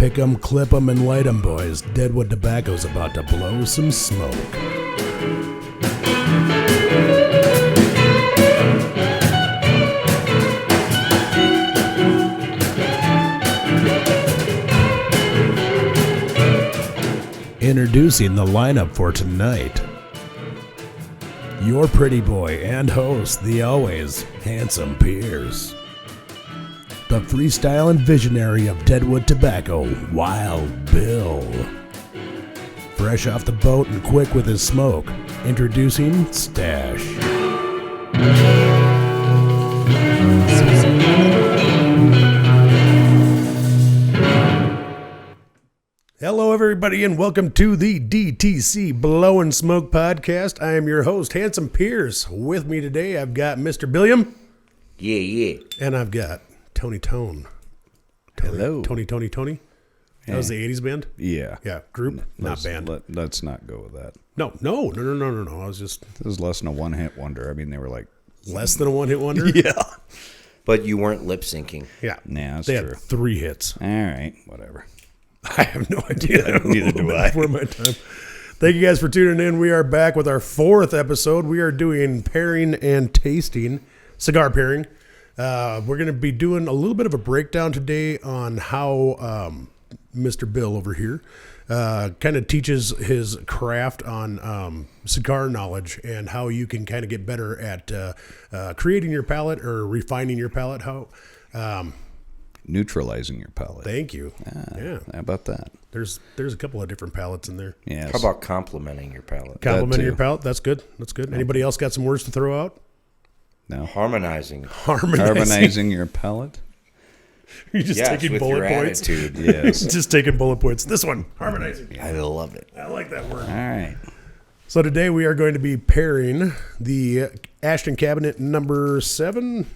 Pick 'em, clip 'em, and light 'em, boys. Deadwood Tobacco's about to blow some smoke. Introducing the lineup for tonight. Your pretty boy and host, the always handsome Pierce. The freestyle and visionary of Deadwood Tobacco, Wild Bill. Fresh off the boat and quick with his smoke, introducing Stash. Hello, everybody, and welcome to the DTC Blow and Smoke podcast. I am your host, Handsome Pierce. With me today, I've got Mr. Billiam. Yeah. And I've got Tony Tone. Hello. Tony. That was the 80s band? Yeah. Yeah, group, not band. Let's not go with that. No. I was just... This is less than a one-hit wonder. I mean, they were like... Less than a one-hit wonder? Yeah. But you weren't lip syncing. Yeah. Nah, that's they true. had 3 hits. All right, whatever. I have no idea. Neither do I. Before my time. Thank you guys for tuning in. We are back with our 4th episode. We are doing pairing and tasting, cigar pairing. We're going to be doing a little bit of a breakdown today on how Mr. Bill over here kind of teaches his craft on cigar knowledge and how you can kind of get better at creating your palate or refining your palate. How Neutralizing your palate. Thank you. Yeah. How about that? There's a couple of different palettes in there. Yes. How about complimenting your palate? Complimenting your palate. That's good. Anybody else got some words to throw out? No. Harmonizing. Harmonizing your palate? You're just taking with bullet your points. attitude. Yes. Just taking bullet points. This one, harmonizing. I love it. I like that word. All right. So today we are going to be pairing the Ashton Cabinet number 7.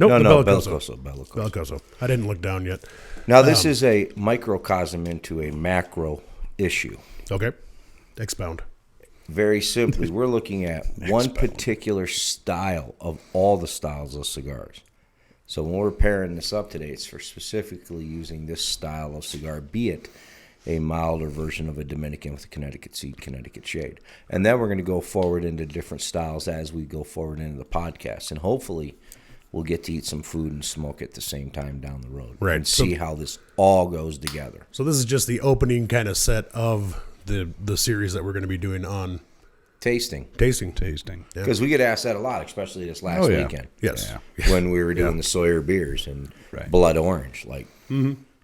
Nope, No, the Bellicoso. Bellicoso. I didn't look down yet. Now, this is a microcosm into a macro issue. Okay. Expound. Very simply, we're looking at one particular style of all the styles of cigars. So when we're pairing this up today, it's for specifically using this style of cigar, be it a milder version of a Dominican with a Connecticut seed, Connecticut shade. And then we're going to go forward into different styles as we go forward into the podcast. And hopefully we'll get to eat some food and smoke at the same time down the road. Right. And see how this all goes together. So this is just the opening kind of set of the series that we're going to be doing on Tasting. tasting. Because we get asked that a lot, especially this last weekend. Yes. Yeah. When we were doing the Sawyer beers and blood orange. Like,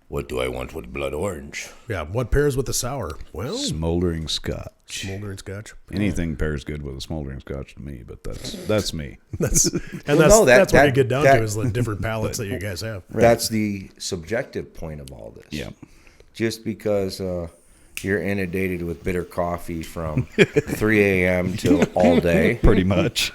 what do I want with blood orange? Yeah. What pairs with the sour? Well, Smoldering scotch. smoldering scotch. Anything pairs good with a smoldering scotch to me, but that's me. That's no, that's what that- you get down that- to is the different palettes that you guys have. That's the subjective point of all this. Yeah. Just because you're inundated with bitter coffee from 3 a.m. till all day. Pretty much.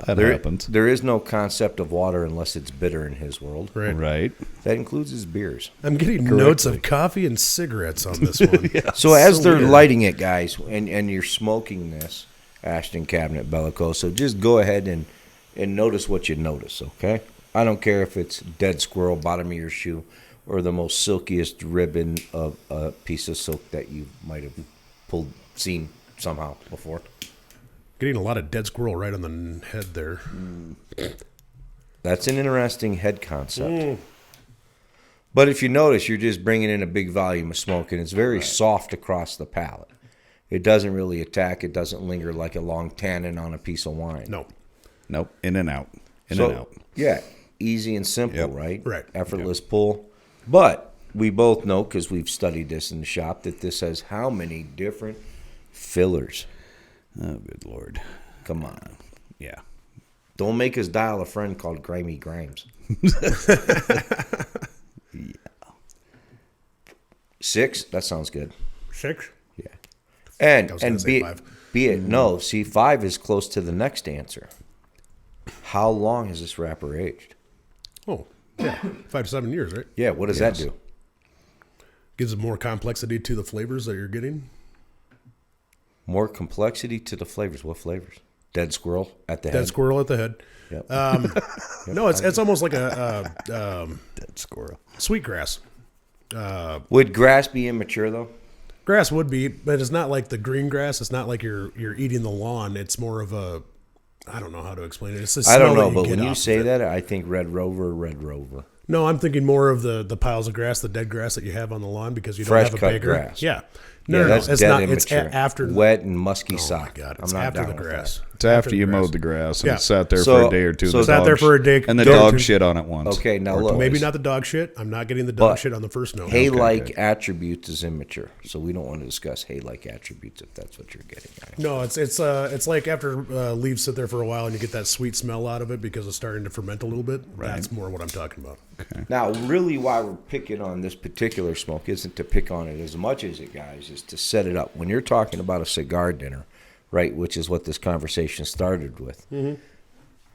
That happens. There is no concept of water unless it's bitter in his world. Right. That includes his beers. I'm getting notes of coffee and cigarettes on this one. So as they're weird. lighting it, guys, and you're smoking this Ashton Cabinet Bellicoso, just go ahead and notice what you notice, okay? I don't care if it's dead squirrel, bottom of your shoe, or the most silkiest ribbon of a piece of silk that you might have seen somehow before. Getting a lot of dead squirrel right on the head there. That's an interesting head concept. But if you notice, you're just bringing in a big volume of smoke, and it's very soft across the palate. It doesn't really attack. It doesn't linger like a long tannin on a piece of wine. No. Nope. In and out. In and out. Yeah, easy and simple, Yep. right? Right. Effortless pull. But we both know, because we've studied this in the shop, that this has how many different fillers? Oh, good Lord. Come on. Yeah. Don't make us dial a friend called Grimy Grimes. Yeah. 6? That sounds good. 6? Yeah. I was gonna And say be 5. it, no, see, 5 is close to the next answer. How long is this wrapper aged? Oh, yeah. 5 to 7 years, right? Yeah, what does that do? Gives it more complexity to the flavors that you're getting. More complexity to the flavors. What flavors? Dead squirrel at the head. Dead squirrel at the head. Yep. No, it's almost like a Dead squirrel. sweetgrass. Would grass be immature though? Grass would be, but it's not like the green grass. It's not like you're eating the lawn. It's more of a, I don't know how to explain it. It's the smell I don't know, that but get when you off say of it. that, I think Red Rover. No, I'm thinking more of the piles of grass, the dead grass that you have on the lawn because you don't Fresh have a cut bigger grass. Yeah. Yeah, No, that's it's dead not. immature. It's after wet and musky Oh sock. my god! I'm It's not after down the with grass. that. It's after you mowed the grass and Yeah. it sat there So- for a day or two. so the sat there dog for a day, and the day or dog two. shit on it once. Okay, now Or look. twice. Maybe not the dog shit. I'm not getting the dog But shit on the first note. Hay-like attributes is immature, so we don't want to discuss hay-like attributes if that's what you're getting at. No, it's like after leaves sit there for a while and you get that sweet smell out of it because it's starting to ferment a little bit. That's more what I'm talking about. Now, really, why we're picking on this particular smoke isn't to pick on it as much as it, guys, is to set it up. When you're talking about a cigar dinner, right, which is what this conversation started with,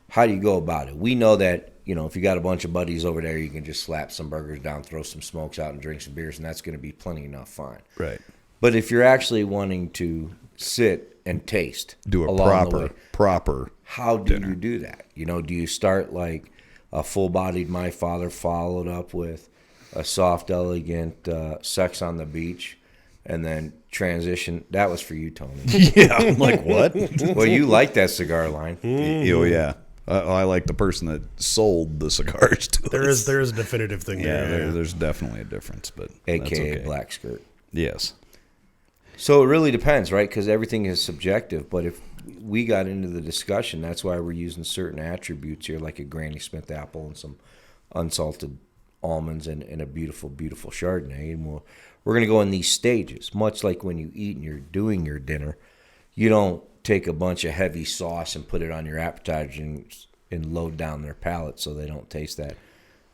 how do you go about it? We know that, if you got a bunch of buddies over there, you can just slap some burgers down, throw some smokes out, and drink some beers, and that's going to be plenty enough fine. Right. But if you're actually wanting to sit and taste, Do a along the way, proper. how do you do that? Do you start like a full-bodied My Father followed up with a soft, elegant Sex on the Beach, and then transition? That was for you, Tony. Yeah, I'm like, what? Well, you like that cigar line. Oh, yeah. I like the person that sold the cigars to There us. is a definitive thing Yeah, there. there's definitely a difference, but AKA that's okay. black skirt. Yes. So it really depends, right? Because everything is subjective. But if we got into the discussion, that's why we're using certain attributes here, like a Granny Smith apple and some unsalted almonds and a beautiful, beautiful Chardonnay. And we're going to go in these stages, much like when you eat and you're doing your dinner. You don't take a bunch of heavy sauce and put it on your appetizer and load down their palate so they don't taste that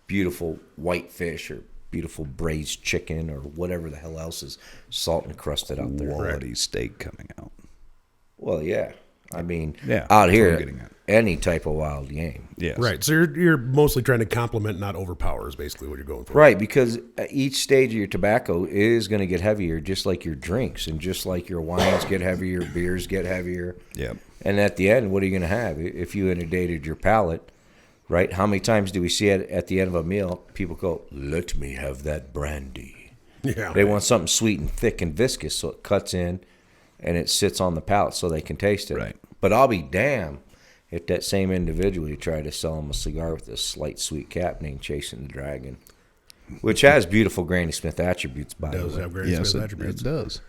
beautiful white fish or beautiful braised chicken or whatever the hell else is salt and crusted out there. Quality steak coming out. Well, yeah. I mean, Yeah, out that's what I'm here, getting at. any type of wild game. Yes. Right. So you're mostly trying to complement, not overpower, is basically what you're going for. Right, because each stage of your tobacco is going to get heavier, just like your drinks, and just like your wines get heavier, beers get heavier. Yep. And at the end, what are you going to have? If you inundated your palate, right? How many times do we see it at the end of a meal? People go, "Let me have that brandy." Yeah. They want something sweet and thick and viscous, so it cuts in and it sits on the palate so they can taste it. Right. But I'll be damned if that same individual, you try to sell him a cigar with a slight sweet cap named Chasing the Dragon, which has beautiful Granny Smith attributes, by the Does way. have Granny Yes, Smith it attributes. does.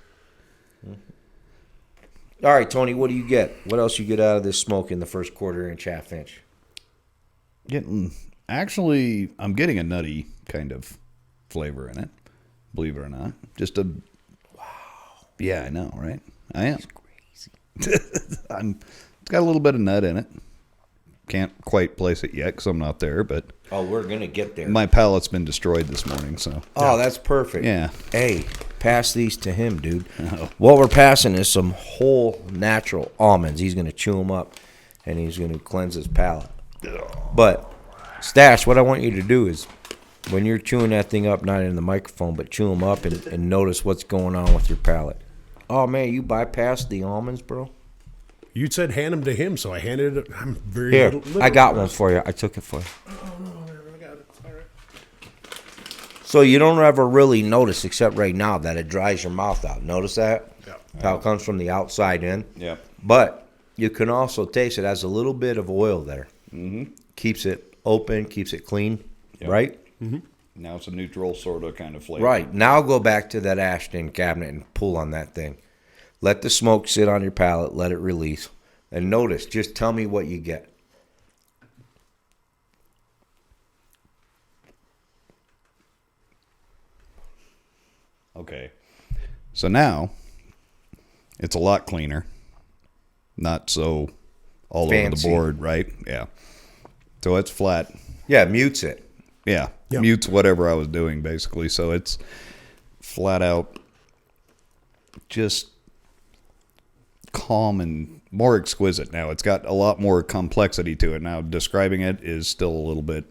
All right, Tony, what do you get? What else you get out of this smoke in the first quarter-inch, half-inch? Actually, I'm getting a nutty kind of flavor in it, believe it or not. Just a, wow. Yeah, I know, right? I am. Crazy. It's got a little bit of nut in it. Can't quite place it yet because I'm not there, but Oh, we're going to get there. my palate's been destroyed this morning, so. Oh, that's perfect. Yeah. Hey, pass these to him, dude. Oh. What we're passing is some whole natural almonds. He's going to chew them up, and he's going to cleanse his palate. But, Stash, what I want you to do is, when you're chewing that thing up, not in the microphone, but chew them up and notice what's going on with your palate. Oh, man, you bypassed the almonds, bro? You said hand them to him, so I handed it. I'm very Here, little I got one for you. I took it for you. So you don't ever really notice, except right now, that it dries your mouth out. Notice that? Yeah. How it comes from the outside in. Yep. But you can also taste it has a little bit of oil there. Mm-hmm. Keeps it open, keeps it clean, Yep. right? Now it's a neutral sort of kind of flavor. Right. Now go back to that Ashton cabinet and pull on that thing. Let the smoke sit on your palate, let it release. And notice, just tell me what you get. Okay. So now it's a lot cleaner. Not so all Fancy. over the board, right? Yeah. So it's flat. Yeah, mutes it. Yeah. Yep. Mutes whatever I was doing, basically. So it's flat out just calm and more exquisite now. It's got a lot more complexity to it. Now, describing it is still a little bit...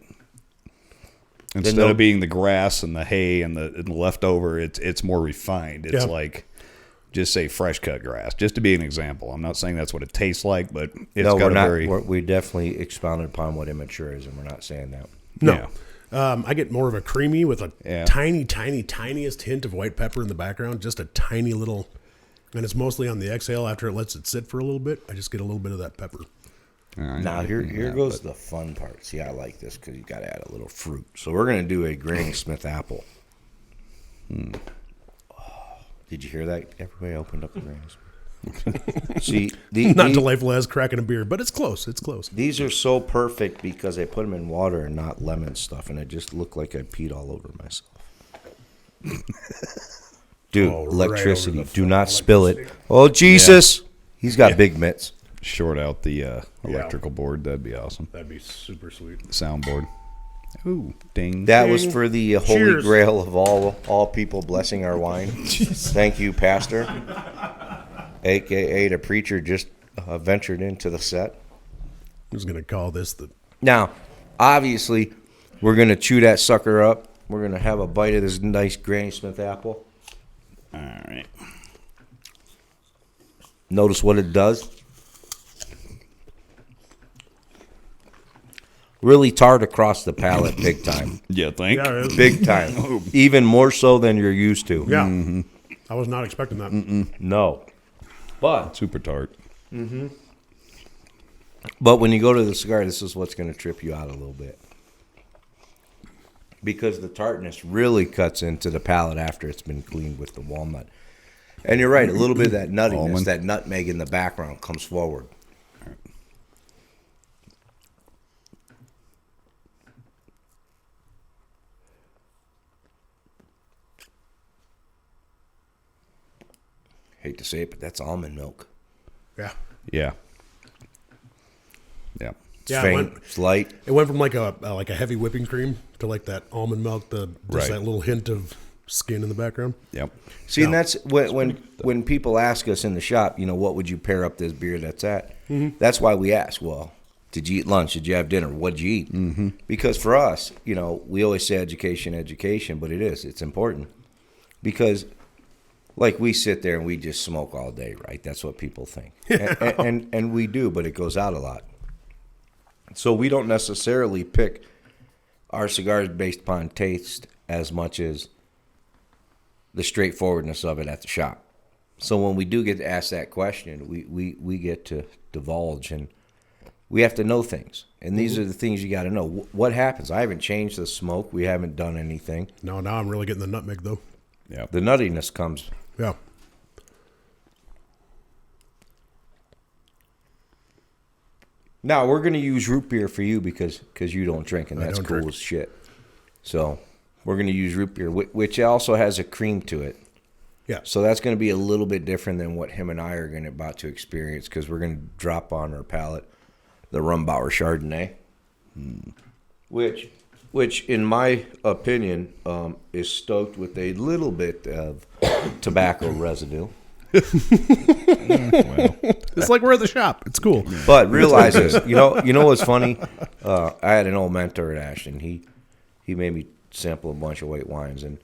Instead of being the grass and the hay and the leftover, it's more refined. It's like, just say fresh cut grass, just to be an example. I'm not saying that's what it tastes like, but it's got we're a not. very... We definitely expounded upon what immature is, and we're not saying that. No. Yeah. I get more of a creamy with a Yeah. tiniest hint of white pepper in the background. Just a tiny little, and it's mostly on the exhale after it lets it sit for a little bit. I just get a little bit of that pepper. Now here goes the fun part. See, I like this because you got to add a little fruit. So we're gonna do a Granny Smith apple. Did you hear that? Everybody opened up the Granny Smith. See, Not delightful as cracking a beer, but it's close. It's close. these are so perfect because I put them in water and not lemon stuff, and it just looked like I peed all over myself. Dude, Oh, right electricity. over the Do front, not like spill the it. stick. Oh, Jesus. He's got big mitts. Short out the electrical board. That'd be awesome. That'd be super sweet. Soundboard. Ooh, ding. That was for the holy Cheers. grail of all people blessing our wine. Thank you, Pastor. AKA the preacher just ventured into the set. I was gonna call this the. Now, obviously, we're going to chew that sucker up. We're going to have a bite of this nice Granny Smith apple. All right. Notice what it does. Really tart across the palate, big time. Yeah, think. Yeah, it is. Big time. Even more so than you're used to. Yeah. I was not expecting that. No. But Super tart. when you go to the cigar, this is what's going to trip you out a little bit. Because the tartness really cuts into the palate after it's been cleaned with the walnut. And you're right, a little bit of that nuttiness, Almond. that nutmeg in the background comes forward. Hate to say it, but that's almond milk. Yeah. Yeah. Yeah. It's Yeah, faint, it's light. It went from like a heavy whipping cream to like that almond milk, just Right. that little hint of skin in the background. Yep. See, and that's when people ask us in the shop, what would you pair up this beer that's at? That's why we ask, well, did you eat lunch? Did you have dinner? What'd you eat? Mm-hmm. Because for us, we always say education, but it's important. Because, like, we sit there and we just smoke all day, right? That's what people think. And we do, but it goes out a lot. So we don't necessarily pick our cigars based upon taste as much as the straightforwardness of it at the shop. So when we do get to ask that question, we get to divulge, and we have to know things. And these are the things you got to know. What happens? I haven't changed the smoke. We haven't done anything. No, now I'm really getting the nutmeg though. Yeah. The nuttiness comes. Yeah. Now, we're going to use root beer for you because you don't drink, and I that's don't cool drink. as shit. So we're going to use root beer, which also has a cream to it. Yeah. So that's going to be a little bit different than what him and I are about to experience because we're going to drop on our palate the Rombauer Chardonnay, which in my opinion is stoked with a little bit of tobacco residue. It's like we're at the shop. It's cool. But realize this, you know what's funny? I had an old mentor at Ashton. He made me sample a bunch of white wines, and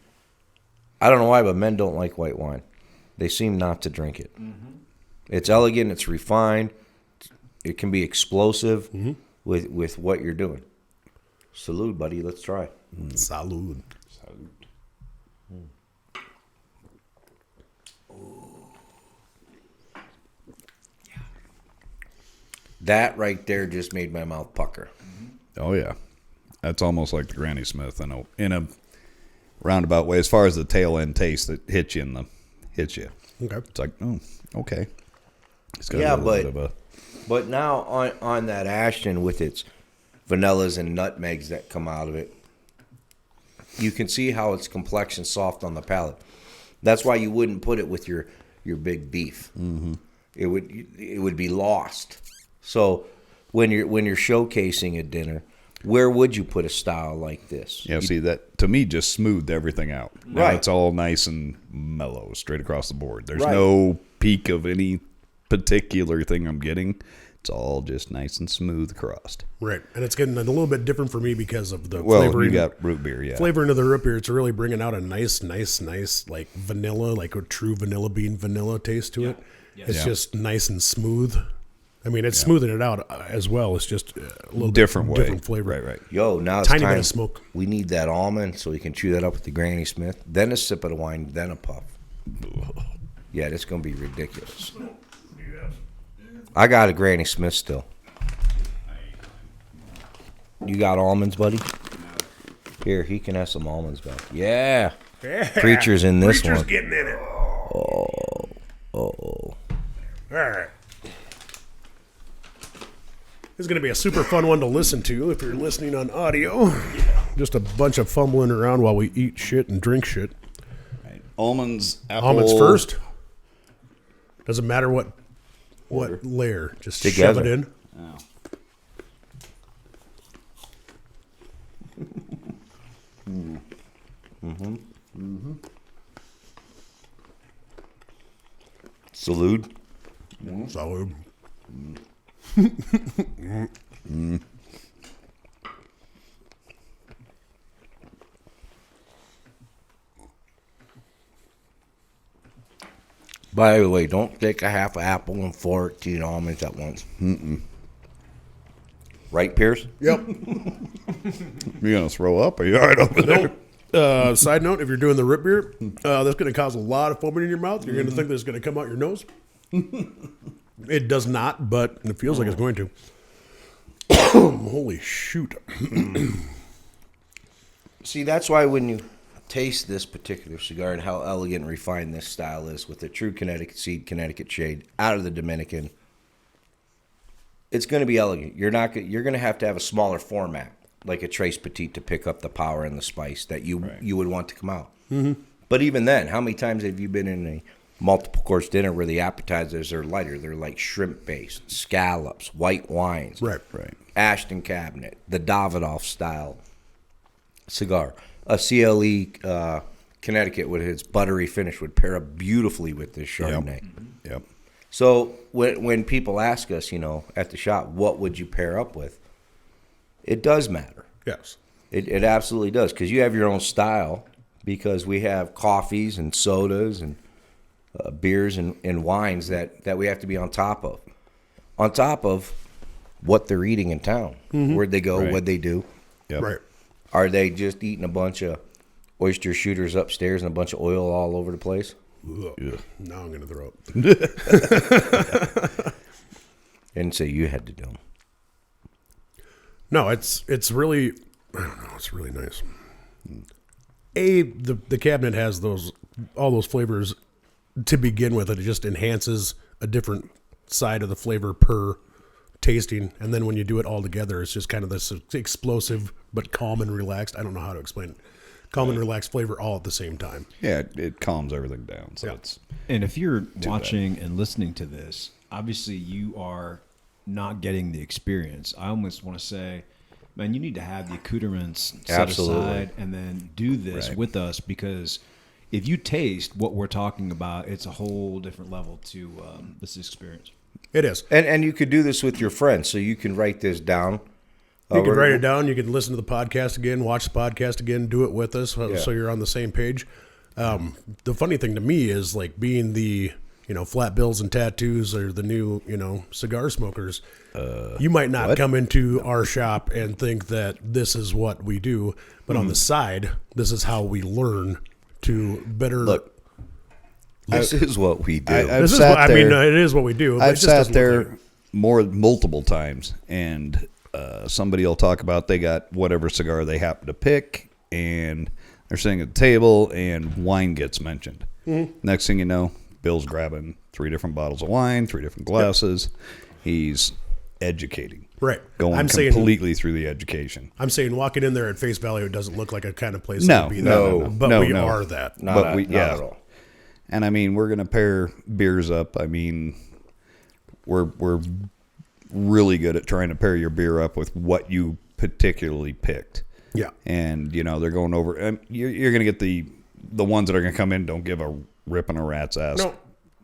I don't know why, but men don't like white wine. They seem not to drink it. Mm-hmm. It's elegant. It's refined. It can be explosive with what you're doing. Salute, buddy. Let's try. Salud. That right there just made my mouth pucker. Oh yeah. That's almost like the Granny Smith in a roundabout way. As far as the tail end taste that hits you. Okay. It's like, oh, okay. It's got Yeah, a little bit of But now on that Ashton with its vanillas and nutmegs that come out of it, you can see how it's complex and soft on the palate. That's why you wouldn't put it with your big beef. Mm-hmm. It would be lost. So when you're showcasing a dinner, where would you put a style like this? Yeah, see, that to me just smoothed everything out. Now Right. it's all nice and mellow straight across the board. There's Right. no peak of any particular thing I'm getting. It's all just nice and smooth across. Right. And it's getting a little bit different for me because of the Well, flavoring. you got root beer, yeah. Flavoring of the root beer. It's really bringing out a nice, like vanilla, like a true vanilla bean vanilla taste to it. It's Yeah. just nice and smooth. I mean, it's smoothing it out as well. It's just a little different bit way. different flavor. Right. Yo, now it's Tiny time. bit of smoke. We need that almond so we can chew that up with the Granny Smith. Then a sip of the wine, then a puff. Yeah, that's going to be ridiculous. I got a Granny Smith still. You got almonds, buddy? Here, he can have some almonds back. Yeah. Preacher's in this Preacher's one. getting in it. Oh. All right. This is going to be a super fun one to listen to if you're listening on audio. Just a bunch of fumbling around while we eat shit and drink shit. Right. Almonds, apple. Almonds first. Doesn't matter what layer. Just Together. shove it in. Oh. Salute. Salud. By the way, don't take a half apple and 14 almonds at once. Right, Pierce? Yep. You gonna throw up? Are you all right over there? Side note, if you're doing the root beer, that's going to cause a lot of foaming in your mouth. You're going to think that it's going to come out your nose. It does not, but it feels like it's going to. Holy shoot. See, that's why when you taste this particular cigar and how elegant and refined this style is with the true Connecticut seed, Connecticut shade out of the Dominican, it's going to be elegant. You're going to have a smaller format, like a Trace Petite, to pick up the power and the spice that you would want to come out. Mm-hmm. But even then, how many times have you been in a multiple course dinner where the appetizers are lighter? They're like shrimp based, scallops, white wines, Right. Ashton Cabinet, the Davidoff style cigar. A CLE Connecticut with its buttery finish would pair up beautifully with this Chardonnay. Yep. So when people ask us, at the shop, what would you pair up with? It does matter. Yes. It absolutely does, because you have your own style, because we have coffees and sodas and beers and wines that we have to be on top of. On top of what they're eating in town. Mm-hmm. Where'd they go? Right. What'd they do? Yep. Right. Are they just eating a bunch of oyster shooters upstairs and a bunch of oil all over the place? Ugh. Yeah. Now I'm going to throw up. And so you had to do them. No, it's really, I don't know, it's really nice. The cabinet has all those flavors to begin with. It just enhances a different side of the flavor per tasting, and then when you do it all together, it's just kind of this explosive but calm and relaxed. I don't know how to explain it. Calm and relaxed flavor all at the same time. Yeah, it calms everything down. So it's And if you're watching and listening to this, obviously you are not getting the experience. I almost want to say, man, you need to have the accoutrements set aside and then do this with us, because if you taste what we're talking about, it's a whole different level to this experience. It is. And you could do this with your friends, so you can write this down. You can write it down. You can listen to the podcast again, watch the podcast again, do it with us, so you're on the same page. The funny thing to me is, like, being the flat bills and tattoos or the new cigar smokers. You might not come into our shop and think that this is what we do, but on the side, this is how we learn to better Look. This is what we do. it is what we do. But I've it just sat doesn't look there like multiple times, and somebody will talk about they got whatever cigar they happen to pick, and they're sitting at the table, and wine gets mentioned. Mm-hmm. Next thing you know, Bill's grabbing 3 different bottles of wine, 3 different glasses. Yep. He's educating. Right. Going completely through the education. I'm saying walking in there at face value, it doesn't look like a kind of place No, to be no, there. no, But no, we no. are that. Not at all. And I mean, we're going to pair beers up. I mean, we're really good at trying to pair your beer up with what you particularly picked. Yeah. And, they're going over. And you're going to get the ones that are going to come in, don't give a rip on a rat's ass,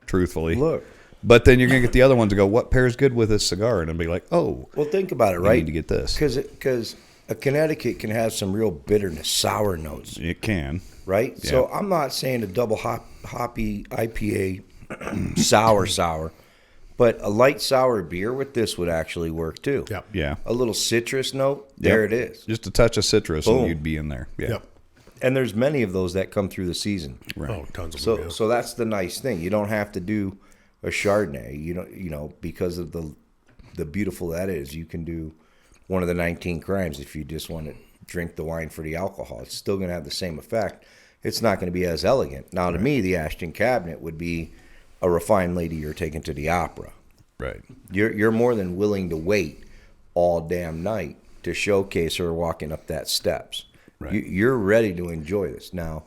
truthfully. Look. But then you're going to get the other ones to go, what pairs good with this cigar? And it'll be like, oh. Well, think about it, right? I need to get this. Because a Connecticut can have some real bitterness, sour notes. It can. Right? Yeah. So I'm not saying a double hoppy IPA sour, But a light sour beer with this would actually work too. Yep. Yeah. A little citrus note, there it is. Just a touch of citrus Boom. and you'd be in there. Yeah. Yep. And there's many of those that come through the season. Right. Oh, tons of them. So yeah. so that's the nice thing. You don't have to do a Chardonnay. You know, because of the beautiful that is. You can do one of the 19 crimes if you just want to drink the wine for the alcohol. It's still going to have the same effect. It's not going to be as elegant. Now, to me, the Ashton Cabinet would be a refined lady you're taking to the opera. Right. You're more than willing to wait all damn night to showcase her walking up that steps. Right. You're ready to enjoy this. Now,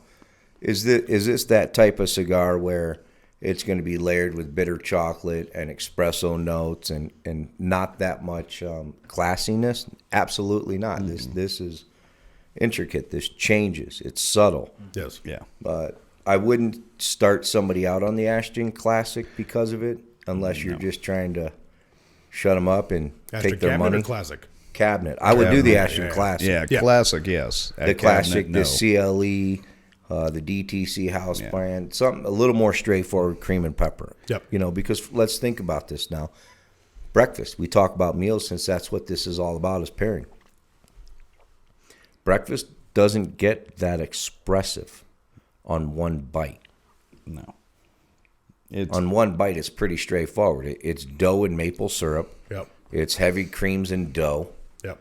is this that type of cigar where it's going to be layered with bitter chocolate and espresso notes and not that much classiness? Absolutely not. Mm-hmm. This is intricate. This changes. It's subtle. Yes. Yeah. But I wouldn't start somebody out on the Ashton Classic because of it, unless you're just trying to shut them up and Ashton take their Cabinet money. or Classic? Cabinet. I would do the Ashton yeah. Classic. Yeah. Classic, yes. The At Classic, Cabinet, the no. CLE, the DTC house brand, something a little more straightforward, cream and pepper. Yep. You know, because let's think about this now. Breakfast. We talk about meals since that's what this is all about, is pairing. Breakfast doesn't get that expressive on one bite. No. It's On one bite, it's pretty straightforward. It's dough and maple syrup. Yep. It's heavy creams and dough. Yep.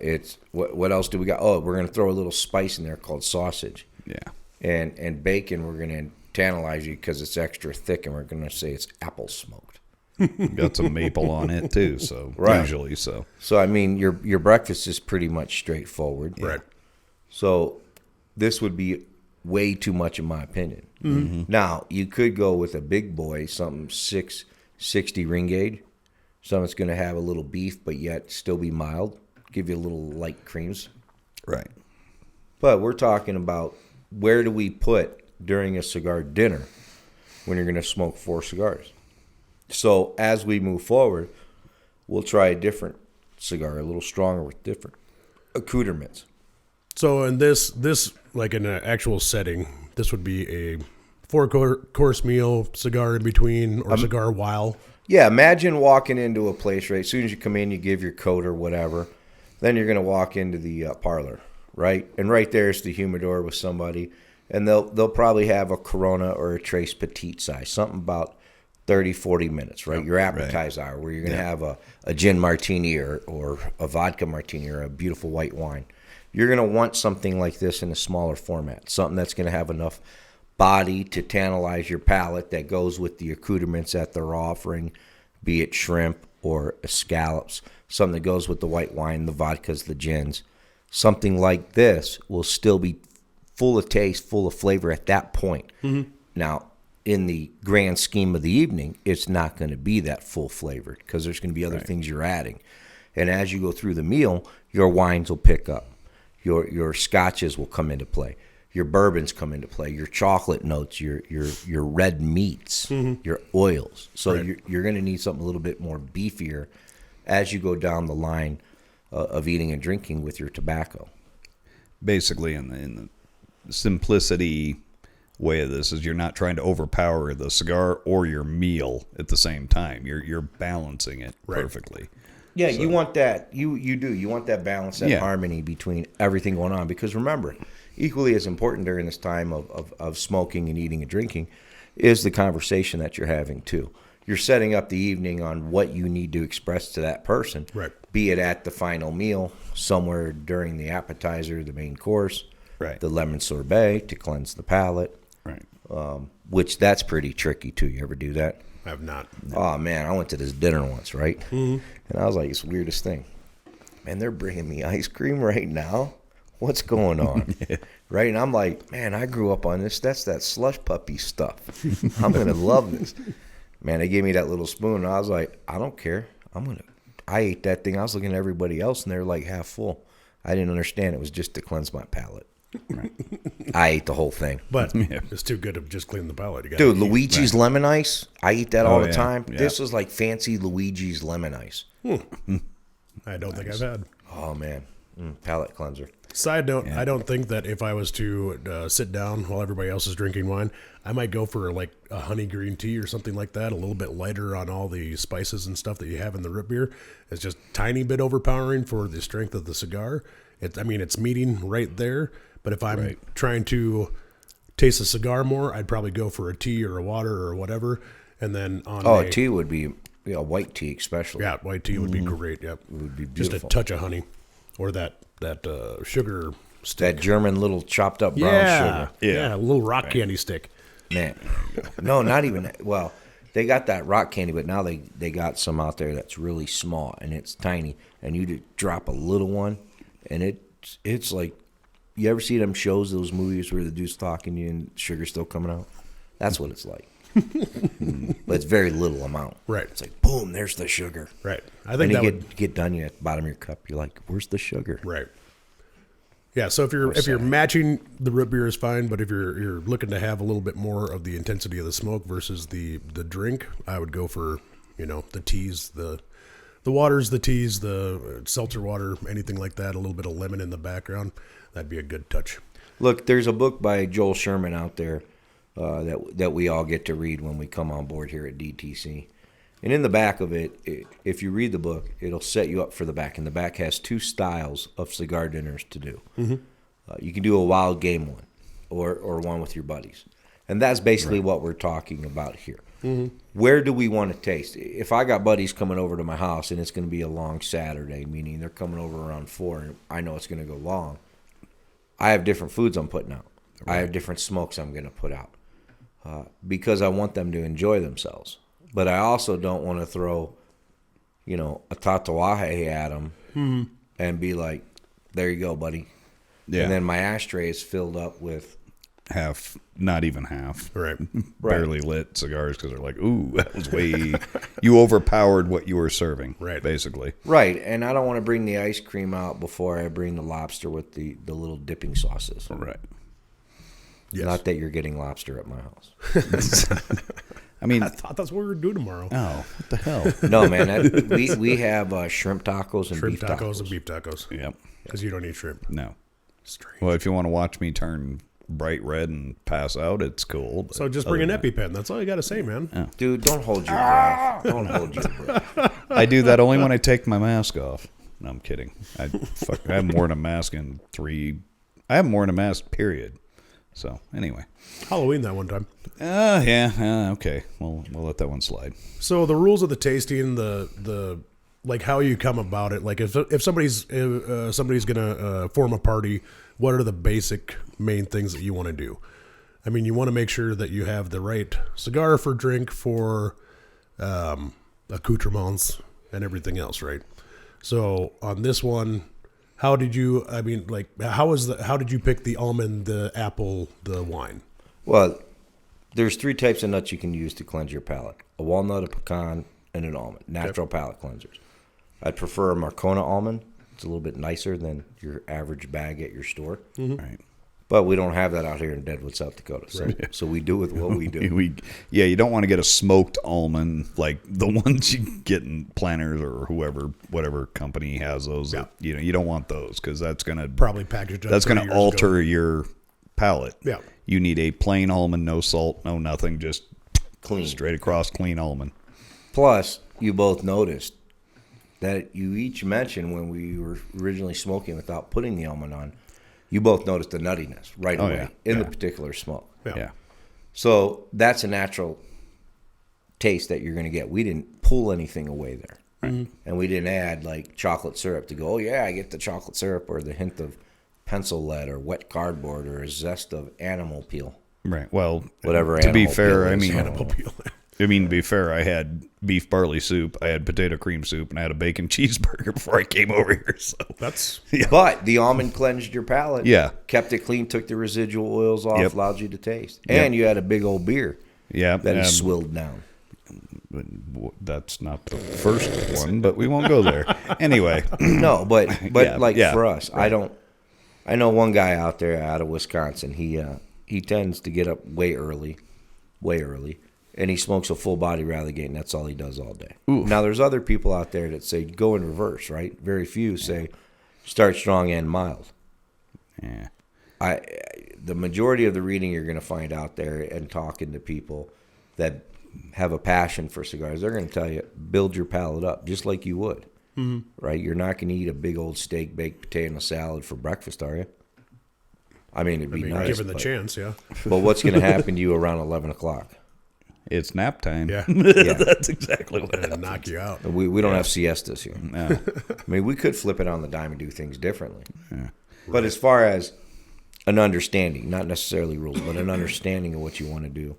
It's what else do we got? Oh, we're going to throw a little spice in there called sausage. yeah. And bacon, we're going to tantalize you because it's extra thick, and we're going to say it's apple smoked. Got some maple on it too, so Right. usually so. So I mean, your breakfast is pretty much straightforward. Right. So this would be way too much, in my opinion. Mm-hmm. Now you could go with a big boy, something 660 ring gauge, something that's going to have a little beef but yet still be mild, give you a little light creams. Right. But we're talking about, where do we put during a cigar dinner when you're going to smoke 4 cigars? So as we move forward, we'll try a different cigar, a little stronger with different accoutrements. So in this like in an actual setting, this would be a 4-course meal, cigar in between, or cigar while. Yeah, imagine walking into a place, right? As soon as you come in, you give your coat or whatever. Then you're going to walk into the parlor, right? And right there's the humidor with somebody. And they'll probably have a Corona or a Trace Petite size, something about 30, 40 minutes, right? Your appetizer hour, where you're going to have a gin martini or a vodka martini or a beautiful white wine. You're going to want something like this in a smaller format, something that's going to have enough body to tantalize your palate that goes with the accoutrements that they're offering, be it shrimp or scallops, something that goes with the white wine, the vodkas, the gins. Something like this will still be full of taste, full of flavor at that point. Mm-hmm. Now, in the grand scheme of the evening, it's not going to be that full flavored because there's going to be other things you're adding. And as you go through the meal, your wines will pick up. Your scotches will come into play. Your bourbons come into play. Your chocolate notes, your red meats, your oils. So you're going to need something a little bit more beefier as you go down the line of eating and drinking with your tobacco. Basically, in the simplicity way of this is you're not trying to overpower the cigar or your meal at the same time. You're balancing it perfectly. Yeah, so you want that. You do. You want that balance, that harmony between everything going on. Because remember, equally as important during this time of smoking and eating and drinking is the conversation that you're having too. You're setting up the evening on what you need to express to that person, right? Be it at the final meal, somewhere during the appetizer, the main course, right? The lemon sorbet to cleanse the palate, right? Which that's pretty tricky too. You ever do that? I have not. Oh man, I went to this dinner once, right? Mm-hmm. And I was like, it's the weirdest thing. Man, they're bringing me ice cream right now. What's going on? Right? And I'm like, man, I grew up on this. That's that slush puppy stuff. I'm going to love this. Man, they gave me that little spoon. And I was like, I don't care. I ate that thing. I was looking at everybody else, and they're like half full. I didn't understand. It was just to cleanse my palate. Right. I ate the whole thing. But it's too good to just clean the palate. Dude, Luigi's lemon ice. I eat that all the time. Yeah. This was like fancy Luigi's lemon ice. I don't think I've had. Oh, man. Palate cleanser. Side note, I don't think that if I was to sit down while everybody else is drinking wine, I might go for like a honey green tea or something like that, a little bit lighter on all the spices and stuff that you have in the root beer. It's just tiny bit overpowering for the strength of the cigar. It's meeting right there, but if I'm trying to taste the cigar more, I'd probably go for a tea or a water or whatever. And then on a tea would be white tea especially. Yeah, white tea would be great. Yep. It would be beautiful. Just a touch of honey or that sugar stick. That German little chopped up brown sugar. Yeah, a little rock candy stick. Man. No, not even. Well, they got that rock candy, but now they got some out there that's really small and it's tiny. And you just drop a little one and it's like, you ever see them shows, those movies where the dude's talking to you and sugar's still coming out? That's what it's like. But it's very little amount. Right. It's like, boom, there's the sugar. Right. I think and you get done, you at the bottom of your cup, you're like, where's the sugar? Right. Yeah, so if you're matching, the root beer is fine, but if you're looking to have a little bit more of the intensity of the smoke versus the drink, I would go for, the teas, the waters, the teas, the seltzer water, anything like that, a little bit of lemon in the background. That'd be a good touch. Look, there's a book by Joel Sherman out there that we all get to read when we come on board here at DTC. And in the back of it, if you read the book, it'll set you up for the back. And the back has 2 styles of cigar dinners to do. Mm-hmm. You can do a wild game one or one with your buddies. And that's basically what we're talking about here. Mm-hmm. Where do we want to taste? If I got buddies coming over to my house and it's going to be a long Saturday, meaning they're coming over around 4 and I know it's going to go long, I have different foods I'm putting out. Right. I have different smokes I'm going to put out because I want them to enjoy themselves. But I also don't want to throw, a tatuaje at them and be like, there you go, buddy. Yeah. And then my ashtray is filled up with half, not even half, right? Barely lit cigars because they're like, ooh, that was way, you overpowered what you were serving, right? Basically. Right. And I don't want to bring the ice cream out before I bring the lobster with the little dipping sauces. Right. Yes. Not that you're getting lobster at my house. I mean, I thought that's what we were doing tomorrow. Oh, what the hell? No, man. We have shrimp tacos and beef tacos. Shrimp tacos and beef tacos. Yep. Because you don't eat shrimp. No. Strange. Well, if you want to watch me turn bright red and pass out, it's cool. So just bring an EpiPen. That's all you got to say, man. Yeah. Dude, don't hold your breath. Don't hold your breath. I do that only when I take my mask off. No, I'm kidding. I have more than a mask in 3. I have more than a mask, period. So, anyway. Halloween that one time. Yeah. Okay. We'll let that one slide. So the rules of the tasting, the like how you come about it. Like if somebody's gonna form a party, what are the basic main things that you want to do? I mean, you want to make sure that you have the right cigar for drink, for accoutrements and everything else, right? So on this one, how did you? I mean, like how did you pick the almond, the apple, the wine? Well, there's 3 types of nuts you can use to cleanse your palate: a walnut, a pecan, and an almond. Natural palate cleansers. I'd prefer a Marcona almond. It's a little bit nicer than your average bag at your store. Mm-hmm. Right. But we don't have that out here in Deadwood, South Dakota. So we do with what we do. You don't want to get a smoked almond like the ones you get in Planters or whatever company has those. Yeah. That, you don't want those because that's going to probably package up. That's going to alter your palate. Yeah. You need a plain almond, no salt, no nothing, just clean, straight across clean almond. Plus, you both noticed that you each mentioned when we were originally smoking without putting the almond on, you both noticed the nuttiness right away in the particular smoke. Yeah. So that's a natural taste that you're going to get. We didn't pull anything away there. Right. And we didn't add like chocolate syrup to go, oh, yeah, I get the chocolate syrup or the hint of pencil lead or wet cardboard or a zest of animal peel. Right. Well, whatever. To be fair, animal peel. To be fair, I had beef barley soup, I had potato cream soup, and I had a bacon cheeseburger before I came over here. So that's. Yeah. But the almond cleansed your palate. Yeah. Kept it clean, took the residual oils off, allowed you to taste, and you had a big old beer. Yeah. That is swilled down. That's not the first one, but we won't go there. Anyway. No, but for us, right. I know one guy out there out of Wisconsin. He tends to get up way early, and he smokes a full body Ralligate, and that's all he does all day. Oof. Now, there's other people out there that say go in reverse, right? Very few say, start strong and mild. Yeah. The majority of the reading you're going to find out there and talking to people that have a passion for cigars, they're going to tell you, build your palate up just like you would. Right? You're not going to eat a big old steak, baked potato salad for breakfast, are you? I mean, it'd be nice. Given the chance, yeah. But what's going to happen to you around 11 o'clock? It's nap time. Yeah. That's exactly what It'll knock you out. We don't have siestas here. No. I mean, we could flip it on the dime and do things differently. Yeah. But as far as an understanding, not necessarily rules, but an understanding of what you want to do,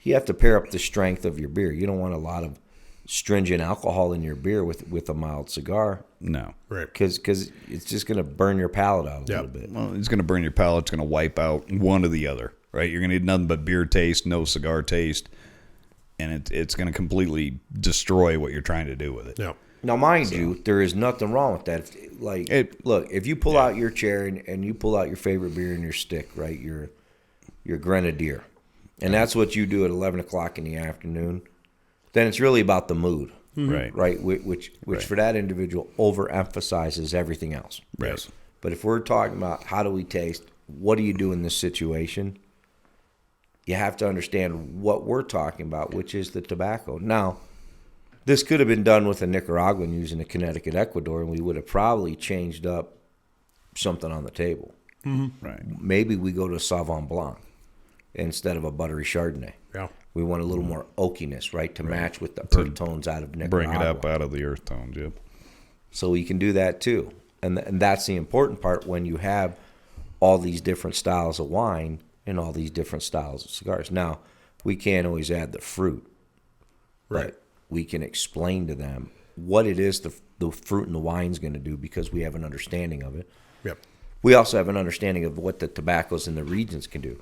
you have to pair up the strength of your beer. You don't want a lot of stringent alcohol in your beer with a mild cigar. No. Right. Because it's just going to burn your palate out a little bit. Well, it's going to burn your palate. It's going to wipe out one or the other, right? You're going to need nothing but beer taste, no cigar taste, and it's going to completely destroy what you're trying to do with it. Yeah. Now, mind you, there is nothing wrong with that. Look, if you pull out your chair and you pull out your favorite beer in your stick, right, your Grenadier, and that's what you do at 11 o'clock in the afternoon, then it's really about the mood, right? Which for that individual overemphasizes everything else. Right. Yes. But if we're talking about how do we taste, what do you do in this situation, you have to understand what we're talking about, which is the tobacco. Now, this could have been done with a Nicaraguan using a Connecticut Ecuador, and we would have probably changed up something on the table. Right. Maybe we go to a Sauvignon Blanc instead of a buttery Chardonnay. Yeah. We want a little more oakiness, right, to match with the earth tones out of Nicaragua. Bring it up out of the earth tones, yep. So we can do that too. And that's the important part when you have all these different styles of wine and all these different styles of cigars. Now, we can't always add the fruit. Right. But we can explain to them what it is the fruit and the wine's going to do because we have an understanding of it. Yep. We also have an understanding of what the tobaccos and the regions can do.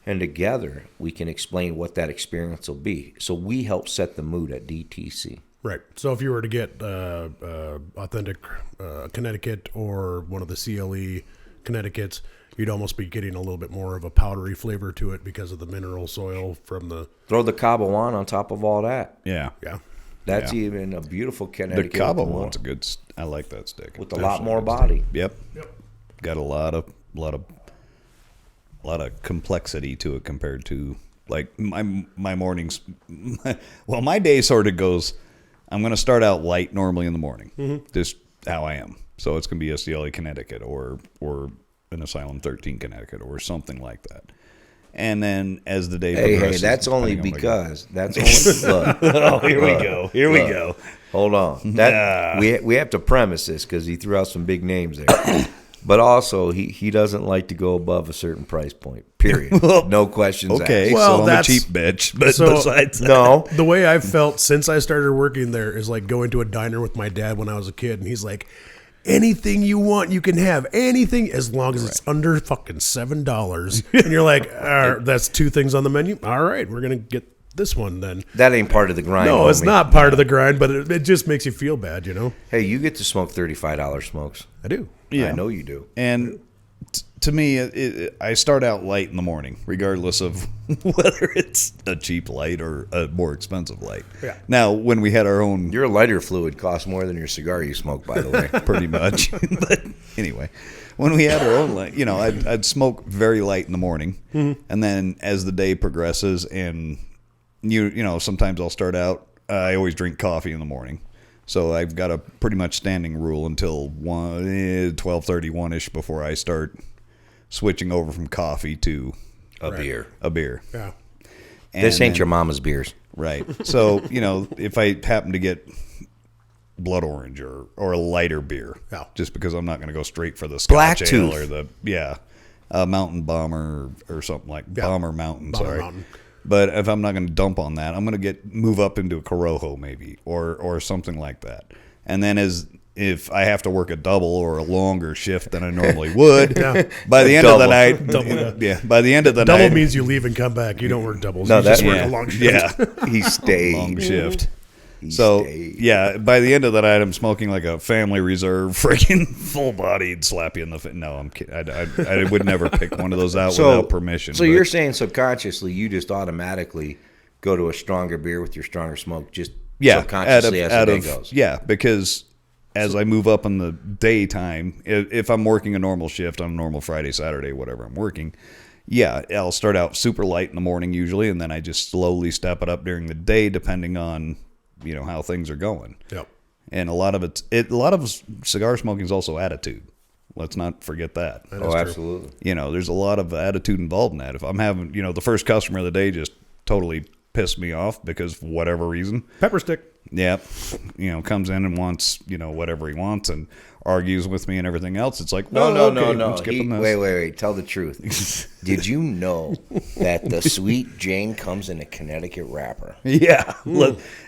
And together, we can explain what that experience will be. So we help set the mood at DTC. Right. So if you were to get authentic Connecticut or one of the CLE Connecticut's, you'd almost be getting a little bit more of a powdery flavor to it because of the mineral soil from the... Throw the Cabo Wine on top of all that. Yeah. Yeah. That's even a beautiful The Connecticut. Cabo one's a good. I like that stick. With a lot more body. Yep. Got a lot of complexity to it compared to like my mornings. Well, my day sort of goes. I'm going to start out light normally in the morning. Just how I am. So it's going to be a CLA Connecticut or an Asylum 13 Connecticut or something like that. And then as the day progresses, that's only because that's only look. Oh, here we go. Here we go. Hold on. That we have to premise this because he threw out some big names there. But also, he doesn't like to go above a certain price point. Period. No questions Okay, asked. Well, so I'm a that's- cheap bitch. But so- besides that, No. The way I've felt since I started working there is like going to a diner with my dad when I was a kid, and he's like, anything you want, you can have anything as long as it's under fucking $7. And you're like, that's two things on the menu. All right, we're gonna get this one then. That ain't part of the grind. No, it's homie. not part of the grind, but it just makes you feel bad, you know. Hey, you get to smoke $35 smokes. I do. Yeah. I know you do. and to me, I start out light in the morning, regardless of whether it's a cheap light or a more expensive light. Yeah. Now, when we had our own, Your lighter fluid costs more than your cigar you smoke, by the way. pretty much. But anyway, when we had our own light, I'd smoke very light in the morning, and then as the day progresses, and sometimes I'll start out. I always drink coffee in the morning. So I've got a pretty much standing rule until 12:30, 1-ish before I start switching over from coffee to A beer. a beer. Yeah. And This ain't then- your mama's beers. Right. So, if I happen to get blood orange or a lighter beer, Yeah. just because I'm not going to go straight for the Scotch ale Blacktooth. or the Mountain Bomber or something like Bomber Mountain. Bomber Sorry. Mountain. But if I'm not going to dump on that, I'm going to move up into a Corojo maybe or something like that. And then if I have to work a double or a longer shift than I normally would, by the end of the night, by the end of the night, Double means you leave and come back. You don't work doubles. No, you just that- work yeah, a long shift. yeah, He stayed. long shift. He So stayed. yeah, by the end of the night, I'm smoking like a family reserve, freaking full bodied, slap you in the face. No, I'm kidding. I would never pick one of those out without permission. So but- you're saying subconsciously you just automatically go to a stronger beer with your stronger smoke, just subconsciously as the day goes. Yeah, because as I move up in the daytime, if I'm working a normal shift on a normal Friday, Saturday, whatever I'm working, yeah, I'll start out super light in the morning usually, and then I just slowly step it up during the day depending on, how things are going. Yep. And a lot of cigar smoking is also attitude. Let's not forget that. Oh, absolutely. There's a lot of attitude involved in that. If I'm having, the first customer of the day just totally pissed me off because of whatever reason. Pepper stick. Yep. Comes in and wants, whatever he wants and argues with me and everything else. It's like, no. I'm skipping this. Wait. Tell the truth. Did you know that the Sweet Jane comes in a Connecticut wrapper? Yeah.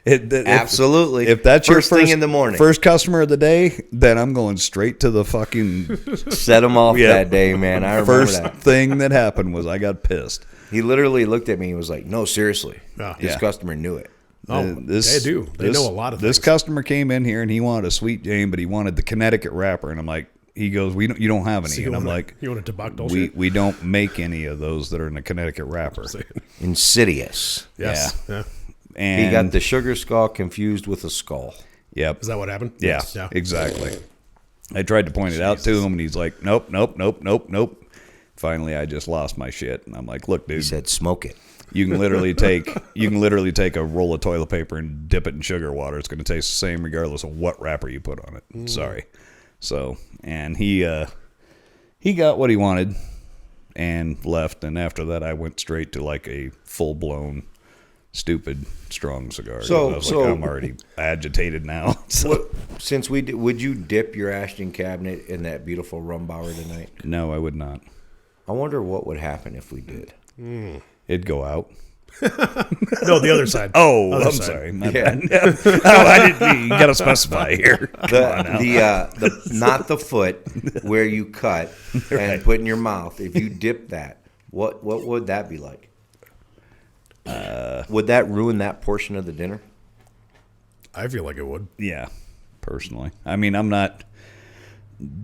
Absolutely. If that's first your thing in the morning, first customer of the day, then I'm going straight to the fucking set him off that day, man. I remember first that. thing that happened was I got pissed. He literally looked at me and was like, "No, seriously." Yeah. This customer knew it. Oh, they do. They know a lot of things. This customer came in here and he wanted a Sweet Jane, but he wanted the Connecticut wrapper, and I'm like, he goes, you don't have any, and I'm like, you want a tobacco? We don't make any of those that are in a Connecticut wrapper. Insidious. Yes. Yeah. And he got the sugar skull confused with a skull. Yep. Is that what happened? Yeah. Yes. Yeah. Exactly. I tried to point it out to him, and he's like, nope. Finally, I just lost my shit, and I'm like, look, dude. He said, "Smoke it." You can literally take a roll of toilet paper and dip it in sugar water. It's going to taste the same regardless of what wrapper you put on it. Sorry. So, and he got what he wanted and left. And after that, I went straight to like a full blown stupid strong cigar. So, I was like, I'm already agitated now. So. Would you dip your Ashton Cabinet in that beautiful Rombauer tonight? No, I would not. I wonder what would happen if we did. It'd go out. No, the other side. Oh, Other I'm side. sorry. My bad. I didn't. You got to specify here. The not the foot where you cut and put in your mouth. If you dip that, what would that be like? Would that ruin that portion of the dinner? I feel like it would. Yeah, personally. I mean, I'm not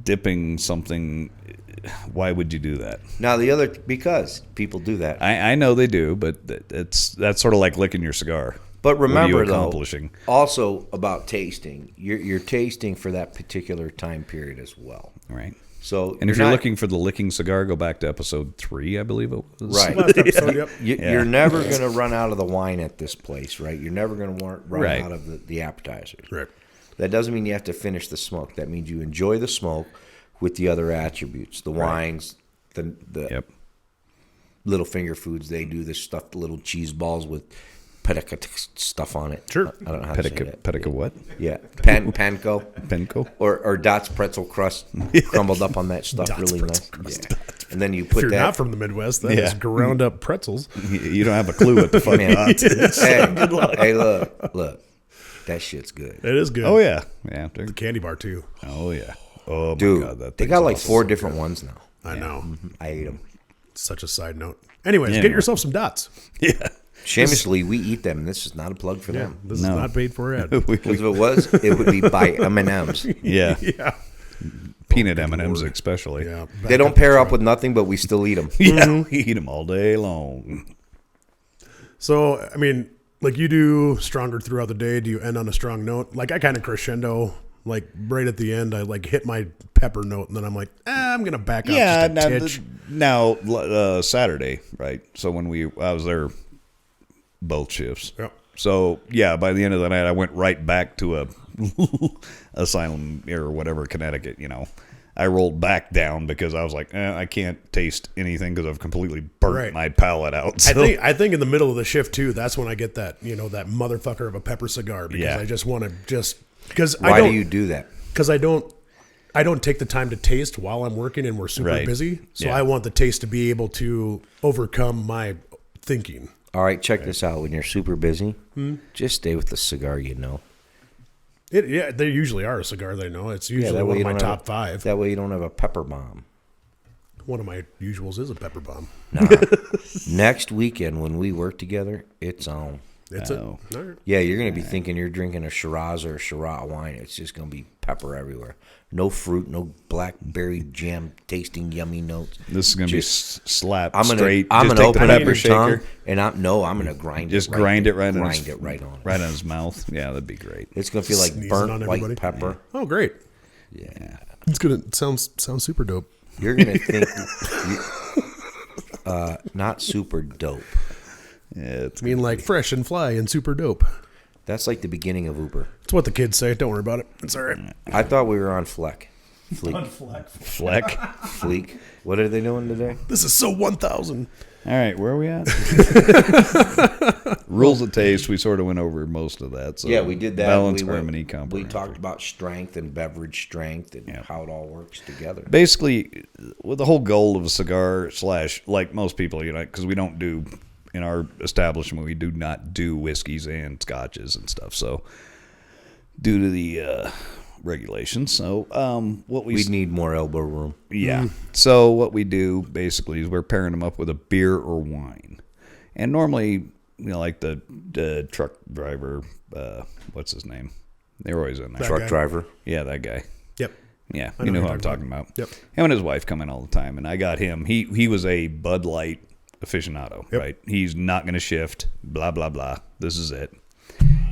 dipping something. Why would you do that? Now because people do that. I know they do, but that's sort of like licking your cigar. But remember, what are you accomplishing? Though, also about tasting, you're tasting for that particular time period as well. Right. So, and if you're looking for the licking cigar, go back to episode 3, I believe it was. Right. Last episode, yep. You're never going to run out of the wine at this place, right? You're never going to run out of the appetizers. Right. That doesn't mean you have to finish the smoke. That means you enjoy the smoke with the other attributes, the wines, the little finger foods. They do this stuffed little cheese balls with pedicate stuff on it. Sure. I don't know how to say that. Pedicate what? Yeah, panko. Penco? Or Dot's pretzel crust crumbled up on that stuff, Dot's really nice. crust. Yeah. And then you If put you're that. not from the Midwest, that is ground up pretzels. You don't have a clue what the fuck Dot's is. Hey, look, that shit's good. It is good. Oh, yeah. Yeah. The candy bar, too. Oh, yeah. Oh, my Dude, God. That they thing's got like awesome. 4 different ones now. I know. I ate them. Such a side note. Anyways, Yeah, get yourself some dots. Yeah. Shamelessly, we eat them. This is not a plug for them. This is not paid for ad. Because if it was, it would be by M&M's. Yeah. Yeah. Peanut M&Ms especially. Yeah. They don't pair up with nothing, but we still eat them. Yeah. We eat them all day long. So, I mean, like you do stronger throughout the day. Do you end on a strong note? Like I kind of crescendo, like right at the end, I like hit my pepper note and then I'm like, I'm going to back up Yeah. just a titch. Now, Saturday, right? So when I was there both shifts. Yep. So, yeah, by the end of the night, I went right back to a asylum or whatever, Connecticut, I rolled back down because I was like, I can't taste anything because I've completely burnt my palate out. So. I think in the middle of the shift, too, that's when I get that, that motherfucker of a pepper cigar because I just want to because Why do you do that? Because I don't take the time to taste while I'm working and we're super busy. So I want the taste to be able to overcome my thinking. All right, check this out. When you're super busy, just stay with the cigar you know. They usually are a cigar they know. It's usually one of my top 5. That way you don't have a pepper bomb. One of my usuals is a pepper bomb. Nah. Next weekend when we work together, it's on. It's Oh. all right. Yeah, you're going to be thinking you're drinking a Shiraz or a Shiraz wine. It's just going to be pepper everywhere. No fruit, no blackberry jam tasting yummy notes. This is going to be slapped I'm gonna, straight. I'm Just gonna take the open up pepper your tongue, shaker. and I'm gonna grind Just it. grind it right grind on it right on it. Right on his mouth. Yeah, that'd be great. It's gonna feel like Sneezing on burnt everybody. white pepper. Oh, great. Yeah. It's gonna sounds super dope. You're gonna think not super dope. Yeah, it's I mean, like fresh and fly and super dope. That's like the beginning of Uber. It's what the kids say. Don't worry about it. It's all right. I thought we were on Fleck. Fleek. Fleck. Fleek. What are they doing today? This is so 1,000. All right, where are we at? Rules of taste. We sort of went over most of that. So Yeah, we did that. Balance, we harmony, We compromise. talked about strength and beverage strength and how it all works together. Basically, with the whole goal of a cigar / like most people, because we don't do in our establishment, we do not do whiskeys and scotches and stuff. So, due to the regulations, so what we need more elbow room. Yeah. So what we do basically is we're pairing them up with a beer or wine, and normally, like the truck driver, what's his name? They're always in there. That Truck guy. driver. Yeah, that guy. Yep. Yeah, I you know know who who I'm you're talking about. Yep. Him and his wife come in all the time, and I got him. He was a Bud Light aficionado, Yep. right? He's not going to shift. Blah blah blah. This is it.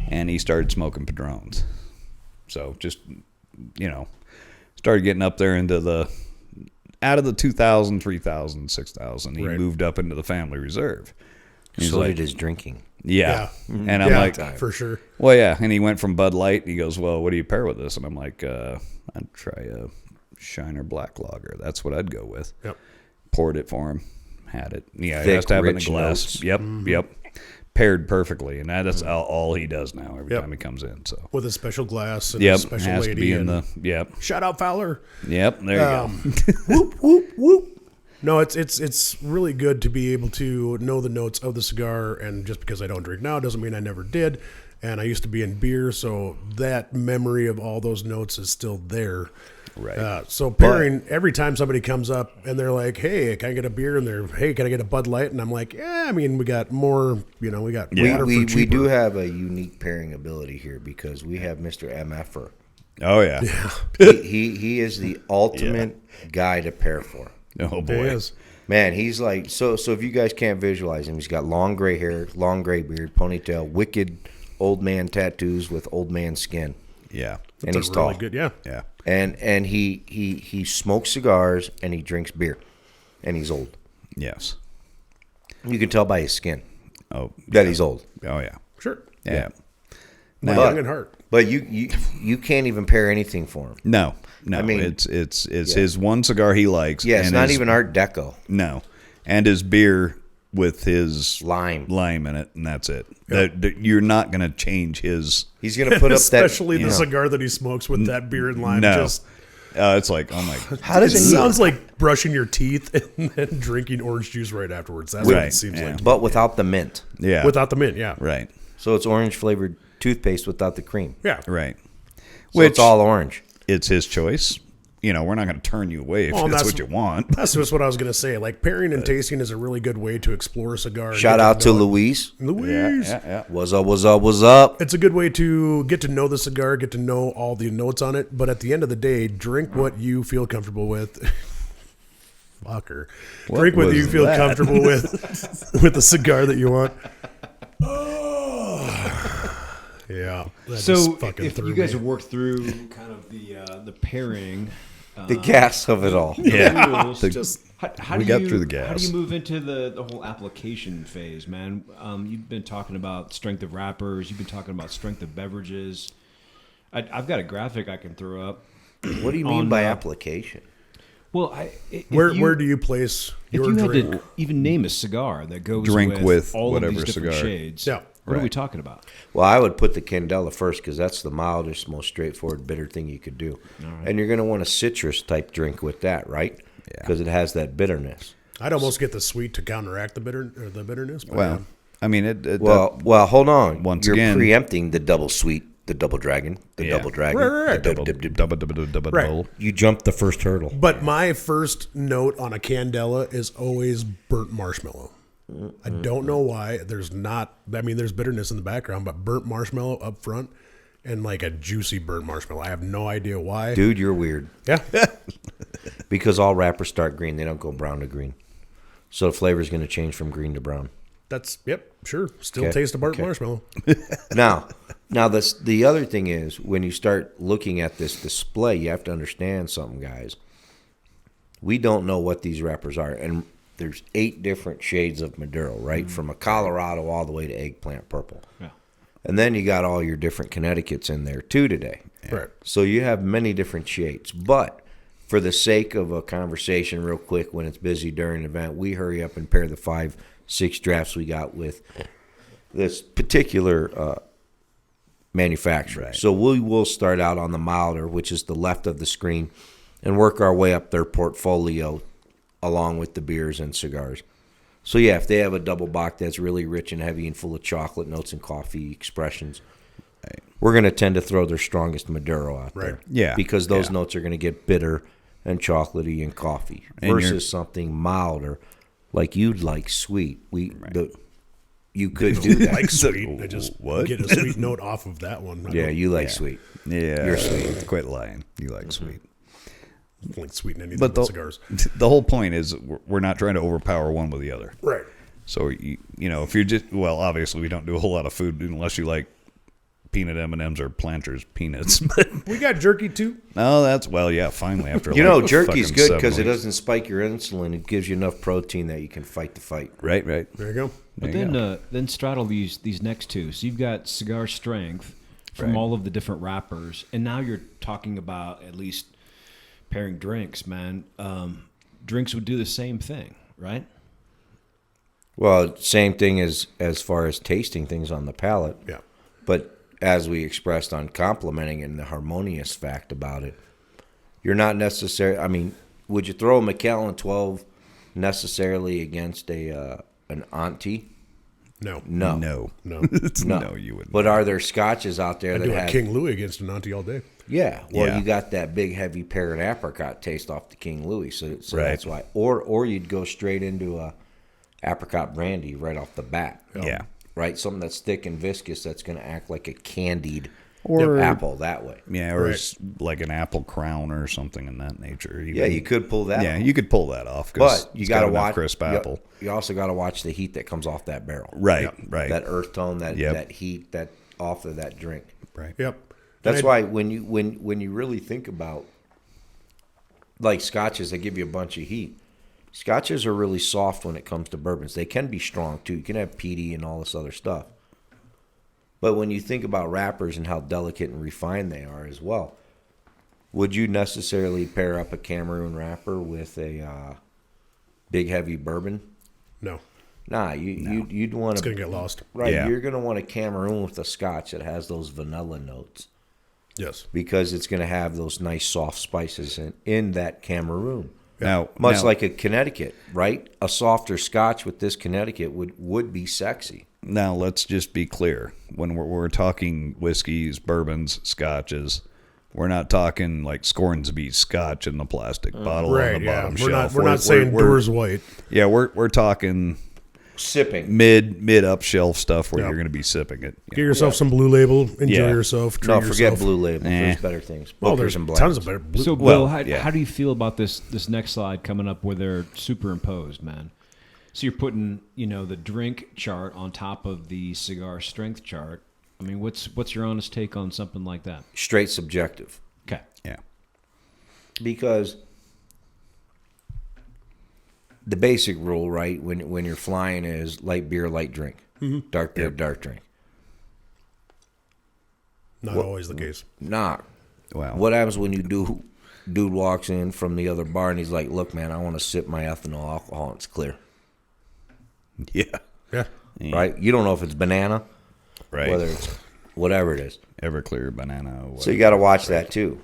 And he started smoking Padrones. So just started getting up there into out of the 2,000, 3,000, 6,000. He Right. moved up into the family reserve. He's So like, did his drinking. yeah. Mm-hmm. And I'm Yeah, like, for sure. well, yeah. And he went from Bud Light. And he goes, well, what do you pair with this? And I'm like, I'd try a Shiner Black Lager. That's what I'd go with. Yep. Poured it for him. Had it. Yeah, he Thick, has to have it in a rich glass. notes. Yep, yep. Paired perfectly. And that's all he does now every Yep. time he comes in. So, With a special glass and a yep. special Has lady. to be in and yep. shout out Fowler. Yep, there you go. Whoop, whoop, whoop. No, it's really good to be able to know the notes of the cigar, and just because I don't drink now doesn't mean I never did. And I used to be in beer, so that memory of all those notes is still there. Right. So pairing, every time somebody comes up and they're like, "Hey, can I get a beer?" and they're, "Hey, can I get a Bud Light?" and I'm like, "Yeah, I mean, we got more. We got water We for cheaper." we do have a unique pairing ability here because we have Mr. MFer. Oh, yeah. He is the ultimate guy to pair for. Oh, It boy. is. Man, he's like so if you guys can't visualize him, he's got long gray hair, long gray beard, ponytail, wicked old man tattoos with old man skin. Yeah. And That's he's a really tall. good. Yeah. Yeah. And he smokes cigars and he drinks beer. And he's old. Yes. You can tell by his skin Oh, that he's old. oh, yeah. Sure. Yeah. Young at heart. But you can't even pair anything for him. No. I mean, it's his one cigar he likes. Yeah, it's and not his- even Art Deco. No. And his beer with his Lime. in it, and that's it. That you're not going to change his. He's gonna put up that. Especially the cigar that he smokes with that beer and lime. No. Just, It's like, oh my. How it does he? sounds like brushing your teeth and then drinking orange juice right afterwards. That's what Right, it seems yeah. like. But without the mint. Yeah. Without the mint, yeah. Right. So it's orange flavored toothpaste without the cream. Yeah. Right. So it's all orange. It's his choice. We're not going to turn you away if Well, that's that's- what you want. That's just what I was going to say. Like, pairing and tasting is a really good way to explore a cigar. and Shout get out to know it. Louise. Louise. Yeah. What's up? What's up? What's up? It's a good way to get to know the cigar, get to know all the notes on it. But at the end of the day, drink what you feel comfortable with. Fucker. What Drink what was you feel that? comfortable with the cigar that you want. Oh. Yeah. That So just fucking if threw you guys me. have worked through kind of the pairing, The gas of it all. Yeah. rules, Just how We do got you, through the How do gas. you move into the whole application phase, man? You've been talking about strength of wrappers. You've been talking about strength of beverages. I've got a graphic I can throw up. What do you mean by application? Well, where do you place if your you had drink? to even name a cigar that goes Drink with all whatever of these different cigar. shades, Yeah. what are we Right. talking about? Well, I would put the Candela first because that's the mildest, most straightforward bitter thing you could do. And you're going to want a citrus type drink with that, right? Yeah. Because it has that bitterness. I'd almost get the sweet to counteract the bitterness. But Well, I mean, it Well, hold on. Once You're again- preempting the double sweet, the double dragon, the Yeah. double dragon. Right. the double. Right. You jumped the first hurdle. But my first note on a Candela is always burnt marshmallow. I don't know why. There's bitterness in the background, but burnt marshmallow up front and like a juicy burnt marshmallow. I have no idea why. Dude, you're weird. Yeah. Because all wrappers start green. They don't go brown to green. So the flavor is going to change from green to brown. Sure. Still Okay, taste a burnt okay. marshmallow. Now the other thing is, when you start looking at this display, you have to understand something, guys. We don't know what these wrappers are. And there's 8 different shades of Maduro, right? From a Colorado all the way to eggplant purple. Yeah. And then you got all your different Connecticut's in there too today. Right. So you have many different shades. But for the sake of a conversation real quick when it's busy during an event, we hurry up and pair the 5-6 drafts we got with this particular manufacturer. Right. So we will start out on the milder, which is the left of the screen, and work our way up their portfolio along with the beers and cigars. So yeah, if they have a double bock that's really rich and heavy and full of chocolate notes and coffee expressions, we're going to tend to throw their strongest Maduro out there. Yeah. Because those Yeah. notes are going to get bitter and chocolatey and coffee And versus something milder like you'd like sweet. You could do that. Like sweet. I just What? get a sweet note off of that one. Yeah, you like sweet. Yeah. You're sweet. Quit lying. You like sweet. I don't like sweet in anything But but cigars. the whole point is we're not trying to overpower one with the other. Right. So, you know, if you're just, well, obviously we don't do a whole lot of food unless you like peanut M&Ms or Planters peanuts. But We got jerky too. no, that's, well, yeah, finally after Jerky's fucking good 7 because it weeks. doesn't spike your insulin. It gives you enough protein that you can fight the fight. Right, right. There you go. But There you then straddle these next two. So you've got cigar strength from Right. all of the different wrappers, and now you're talking about at least pairing drinks, man. Drinks would do the same thing, right? Well, same thing as far as tasting things on the palate. Yeah. But as we expressed on complimenting and the harmonious fact about it, you're not necessarily. I mean, would you throw a Macallan 12 necessarily against an Auntie? No. No. No. No. No, you wouldn't. But are there scotches out there I that do a have King Louis against an auntie all day. Yeah, well, Yeah. you got that big, heavy pear and apricot taste off the King Louis, so Right. that's why. Or you'd go straight into a apricot brandy right off the bat. Yeah. Right, something that's thick and viscous that's going to act like a candied Or- apple that way. Yeah, or Right. it's like an apple crown or something in that nature. Even. Yeah, you could pull that. Yeah, off. you could pull that off. 'Cause But you it's got to enough watch crisp apple. You also got to watch the heat that comes off that barrel. Right, right, That earth tone, that Yep. that heat that off of that drink. right. Yep. That's And why when you really think about like scotches, they give you a bunch of heat. Scotches are really soft when it comes to bourbons. They can be strong too. You can have peaty and all this other stuff. But when you think about wrappers and how delicate and refined they are as well, would you necessarily pair up a Cameroon wrapper with a big heavy bourbon? No. Nah, you'd want It's to going to get lost. right. Yeah. You're going to want a Cameroon with a scotch that has those vanilla notes. Yes. Because it's going to have those nice soft spices in that Cameroon. Now, Much now- like a Connecticut, right? A softer scotch with this Connecticut would be sexy. Now, let's just be clear. When we're talking whiskeys, bourbons, scotches, we're not talking like Scoresby scotch in the plastic bottle on Right. the Yeah. bottom We're shelf. not saying Doors White. Yeah, we're talking Sipping. mid up shelf stuff where Yeah. you're going to be sipping it. Get yourself some Blue Label. Enjoy Yeah. yourself. Treat No, forget yourself. Blue Label. Eh. There's better things. Well, Bookers there's and blends. tons of better. Blue, So, Well, Bill, yeah. how do you feel about this next slide coming up where they're superimposed, man? So you're putting, the drink chart on top of the cigar strength chart. I mean, what's your honest take on something like that? Straight subjective. Okay. Yeah. Because the basic rule, right, when you're flying is light beer, light drink. Dark beer, dark drink. Not always the case. Nah. Wow. What happens when dude walks in from the other bar and he's like, look, man, I want to sip my ethanol alcohol and it's clear. Yeah. Yeah. Right? You don't know if it's banana, Right. whether it's whatever it is. Everclear banana. So you got to watch that too.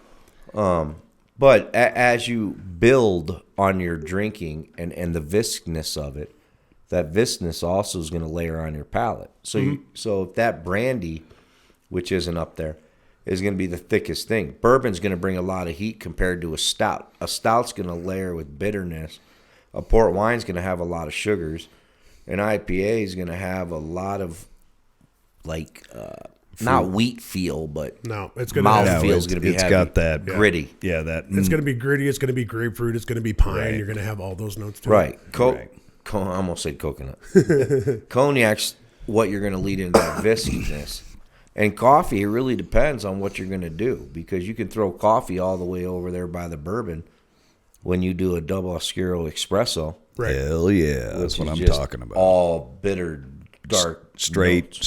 But as you build on your drinking and the viscness of it, that viscness also is going to layer on your palate. So so if that brandy, which isn't up there, is going to be the thickest thing. Bourbon's going to bring a lot of heat compared to a stout. A stout's going to layer with bitterness. A port wine's going to have a lot of sugars. An IPA is going to have a lot of not wheat feel, but No, it's going to mouth have, feel is going to be it's heavy. got that gritty. Yeah, that. it's going to be gritty. It's going to be grapefruit. It's going to be pine. Right. You're going to have all those notes too. Right. Right. I almost said coconut. Cognac's what you're going to lead into that viscousness. And coffee, it really depends on what you're going to do, because you can throw coffee all the way over there by the bourbon when you do a double Oscuro espresso. Right. Hell yeah, that's which what is I'm just talking about. All bitter, dark, notes.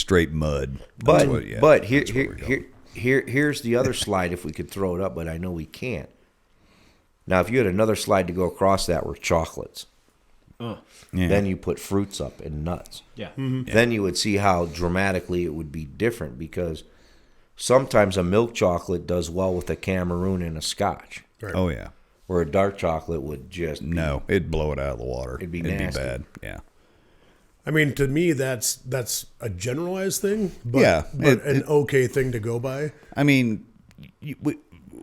Straight mud. That's But that's where we're going. here's the other slide, if we could throw it up, but I know we can't. Now, if you had another slide to go across that were chocolates, Yeah. then you put fruits up and nuts. Yeah. Then you would see how dramatically it would be different, because sometimes a milk chocolate does well with a Cameroon and a Scotch, Right. Oh yeah. where a dark chocolate would just be, No, it'd blow it out of the water. It'd be nasty. bad. Yeah. I mean, to me, that's a generalized thing, but, Yeah, but an okay thing to go by. I mean,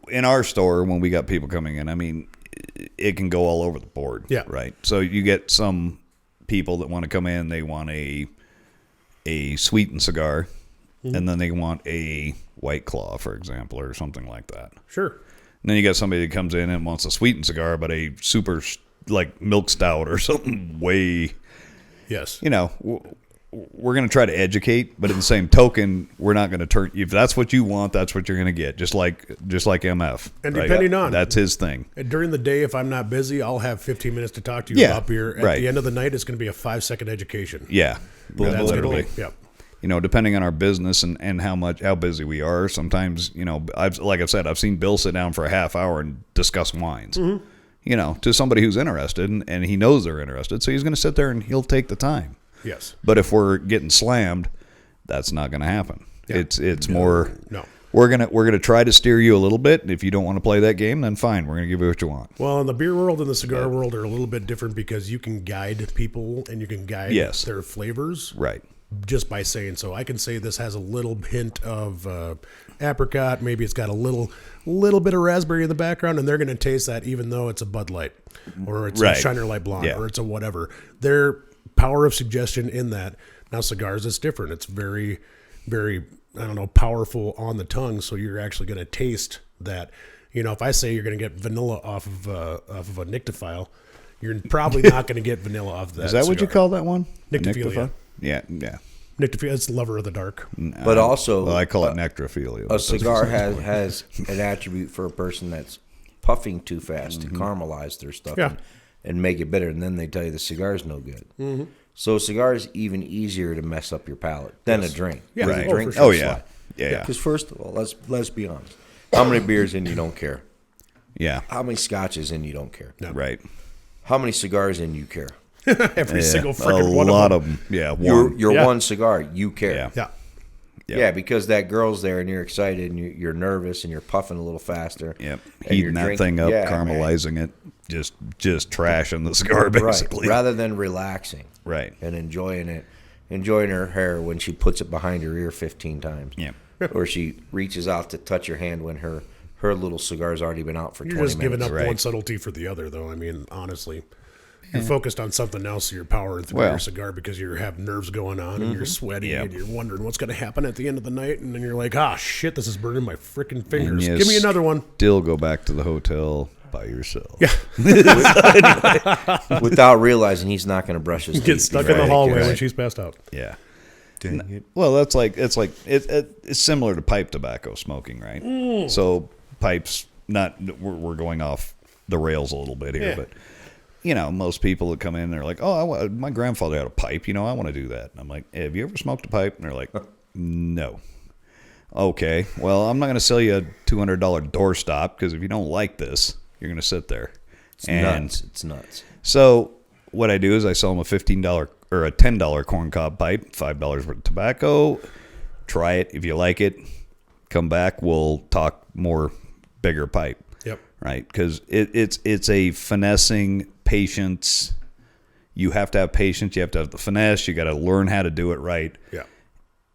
in our store, when we got people coming in, I mean, it can go all over the board. Yeah. Right. So you get some people that want to come in, they want a sweetened cigar, and then they want a White Claw, for example, or something like that. Sure. And then you got somebody that comes in and wants a sweetened cigar, but a super, like, milk stout or something way, Yes. you know, we're going to try to educate, but at the same token, we're not going to turn. If that's what you want, that's what you're going to get. Just like MF. And right? depending on- that's his thing. And during the day, if I'm not busy, I'll have 15 minutes to talk to you Yeah, about beer. At right. the end of the night, it's going to be a 5-second education. Yeah, That's gonna literally. be- Yep. You know, depending on our business and how busy we are, sometimes, you know, like I've said, I've seen Bill sit down for a half hour and discuss wines. You know, to somebody who's interested, and he knows they're interested, so he's going to sit there and he'll take the time. Yes. But if we're getting slammed, that's not going to happen. Yeah. It's more. No. We're gonna try to steer you a little bit. If you don't want to play that game, then fine. We're gonna give you what you want. Well, in the beer world and the cigar world are a little bit different, because you can guide people and you can guide Yes. their flavors Right. just by saying so. I can say this has a little hint of apricot. Maybe it's got a little bit of raspberry in the background, and they're going to taste that even though it's a Bud Light or it's Right. a Shiner Light Blonde Yeah. or it's a whatever. Their power of suggestion in that. Now, cigars, it's different. It's very, very, I don't know, powerful on the tongue. So you're actually going to taste that. You know, if I say you're going to get vanilla off of a Nictophile, you're probably not going to get vanilla off of that. Is that what you cigar. call that one? Nyctophilia. Yeah. Nictophile? It's lover of the dark. But also, Well, I call it necrophilia. a cigar has an attribute for a person that's puffing too fast to caramelize their stuff Yeah. and make it bitter, and then they tell you the cigar is no good. So a cigar is even easier to mess up your palate than a drink. Yeah. Because a Right. drink Oh, for sure. Oh yeah. Yeah. Because first of all, let's be honest. How many beers in you don't care? Yeah. How many scotches in you don't care? No. Right. How many cigars in you care? Every single freaking a one lot of them. of them. Yeah. Your Yeah. one cigar, you care. Yeah. Yeah. Yeah, because that girl's there and you're excited and you're nervous and you're puffing a little faster. Yep. and Heating you're that drinking- thing up, yeah, man. caramelizing it, just trashing the cigar basically. Right. Rather than relaxing. Right. And enjoying it, enjoying her hair when she puts it behind her ear 15 times. Yeah. Or she reaches out to touch your hand when her little cigar's already been out for You're 20 just minutes. giving up Right. one subtlety for the other, though. I mean, honestly. You're focused on something else, so you're powering through Well. your cigar because you have nerves going on and you're sweaty Yep. and you're wondering what's going to happen at the end of the night. And then you're like, ah, shit, this is burning my freaking fingers. you Give me another one. Still go back to the hotel by yourself. Yeah. Without realizing he's not going to brush his teeth. Get stuck in the before he hallway gets- when she's passed out. Yeah. Dang it. Well, it's similar to pipe tobacco smoking, right? So pipes, we're going off the rails a little bit here, Yeah. but you know, most people that come in, they're like, "Oh, my grandfather had a pipe. You know, I want to do that." And I'm like, "Have you ever smoked a pipe?" And they're like, "No." Okay, well, I'm not going to sell you a $200 doorstop because if you don't like this, you're going to sit there. It's nuts. It's nuts. So what I do is I sell them a $15 or a $10 corncob pipe, $5 worth of tobacco. Try it. If you like it, come back. We'll talk more bigger pipe. Yep. Right? Because it's a finessing patience. You have to have patience. You have to have the finesse. You got to learn how to do it right. Yeah.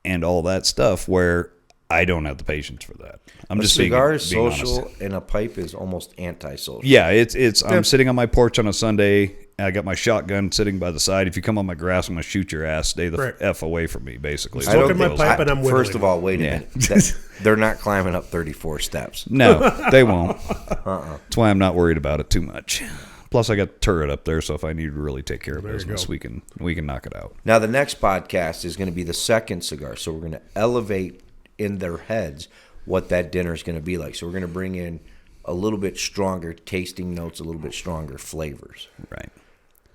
And all that stuff where I don't have the patience for that. I'm A just cigar being is social, honest. and a pipe is almost antisocial. Yeah, it's I'm sitting on my porch on a Sunday I got my shotgun sitting by the side. If you come on my grass, I'm going to shoot your ass. Stay the Right. F away from me, basically. Smoking my pipe and I'm whittling. First of all, wait a minute. They're not climbing up 34 steps. No, they won't. That's why I'm not worried about it too much. Plus, I got the turret up there, so if I need to really take care of business, we can knock it out. Now, the next podcast is going to be the second cigar, so we're going to elevate in their heads what that dinner is going to be like. So we're going to bring in a little bit stronger tasting notes, a little bit stronger flavors. Right.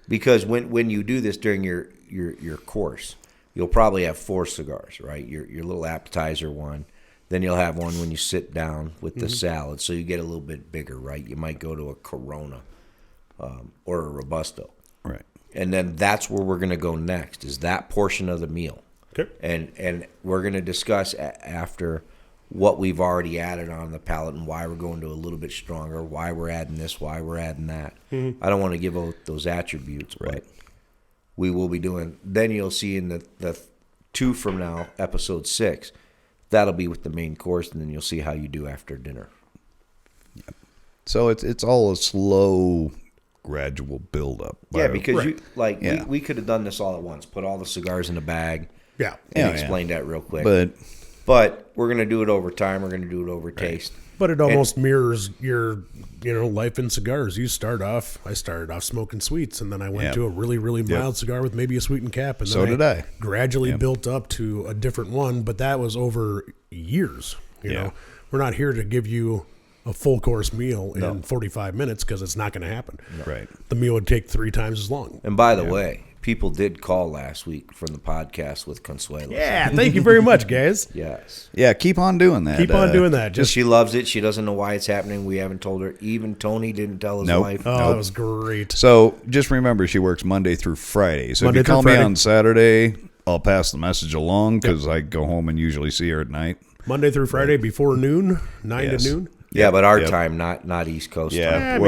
Because when you do this during your course, you'll probably have 4 cigars, right? Your little appetizer one. Then you'll have one when you sit down with the salad, so you get a little bit bigger, right? You might go to a Corona or a Robusto. Right. And then that's where we're going to go next, is that portion of the meal. Okay. And we're going to discuss after what we've already added on the palate and why we're going to a little bit stronger, why we're adding this, why we're adding that. I don't want to give out those attributes, but we will be doing. Then you'll see in the 2 from now, episode 6, that'll be with the main course, and then you'll see how you do after dinner. Yep. So it's all a slow, gradual build up. Yeah, because we could have done this all at once, put all the cigars in a bag, and explain that real quick. But we're going to do it over time. We're going to do it over taste. But it almost mirrors your, life in cigars. I started off smoking sweets, and then I went to a really, really mild cigar with maybe a sweetened cap. And then I gradually built up to a different one, but that was over years. You know, we're not here to give you a full course meal in 45 minutes because it's not going to happen. Right. The meal would take 3 times as long. And by the way, people did call last week from the podcast with Consuelo. Yeah, thank you very much, guys. Yes. Yeah, keep on doing that. Keep on doing that. Just she loves it. She doesn't know why it's happening. We haven't told her. Even Tony didn't tell his wife. Oh, that was great. So just remember, she works Monday through Friday. So Monday if you call through me Friday. on Saturday, I'll pass the message along because I go home and usually see her at night. Monday through Friday before noon, 9 to noon. Yeah, but our time, not East Coast time.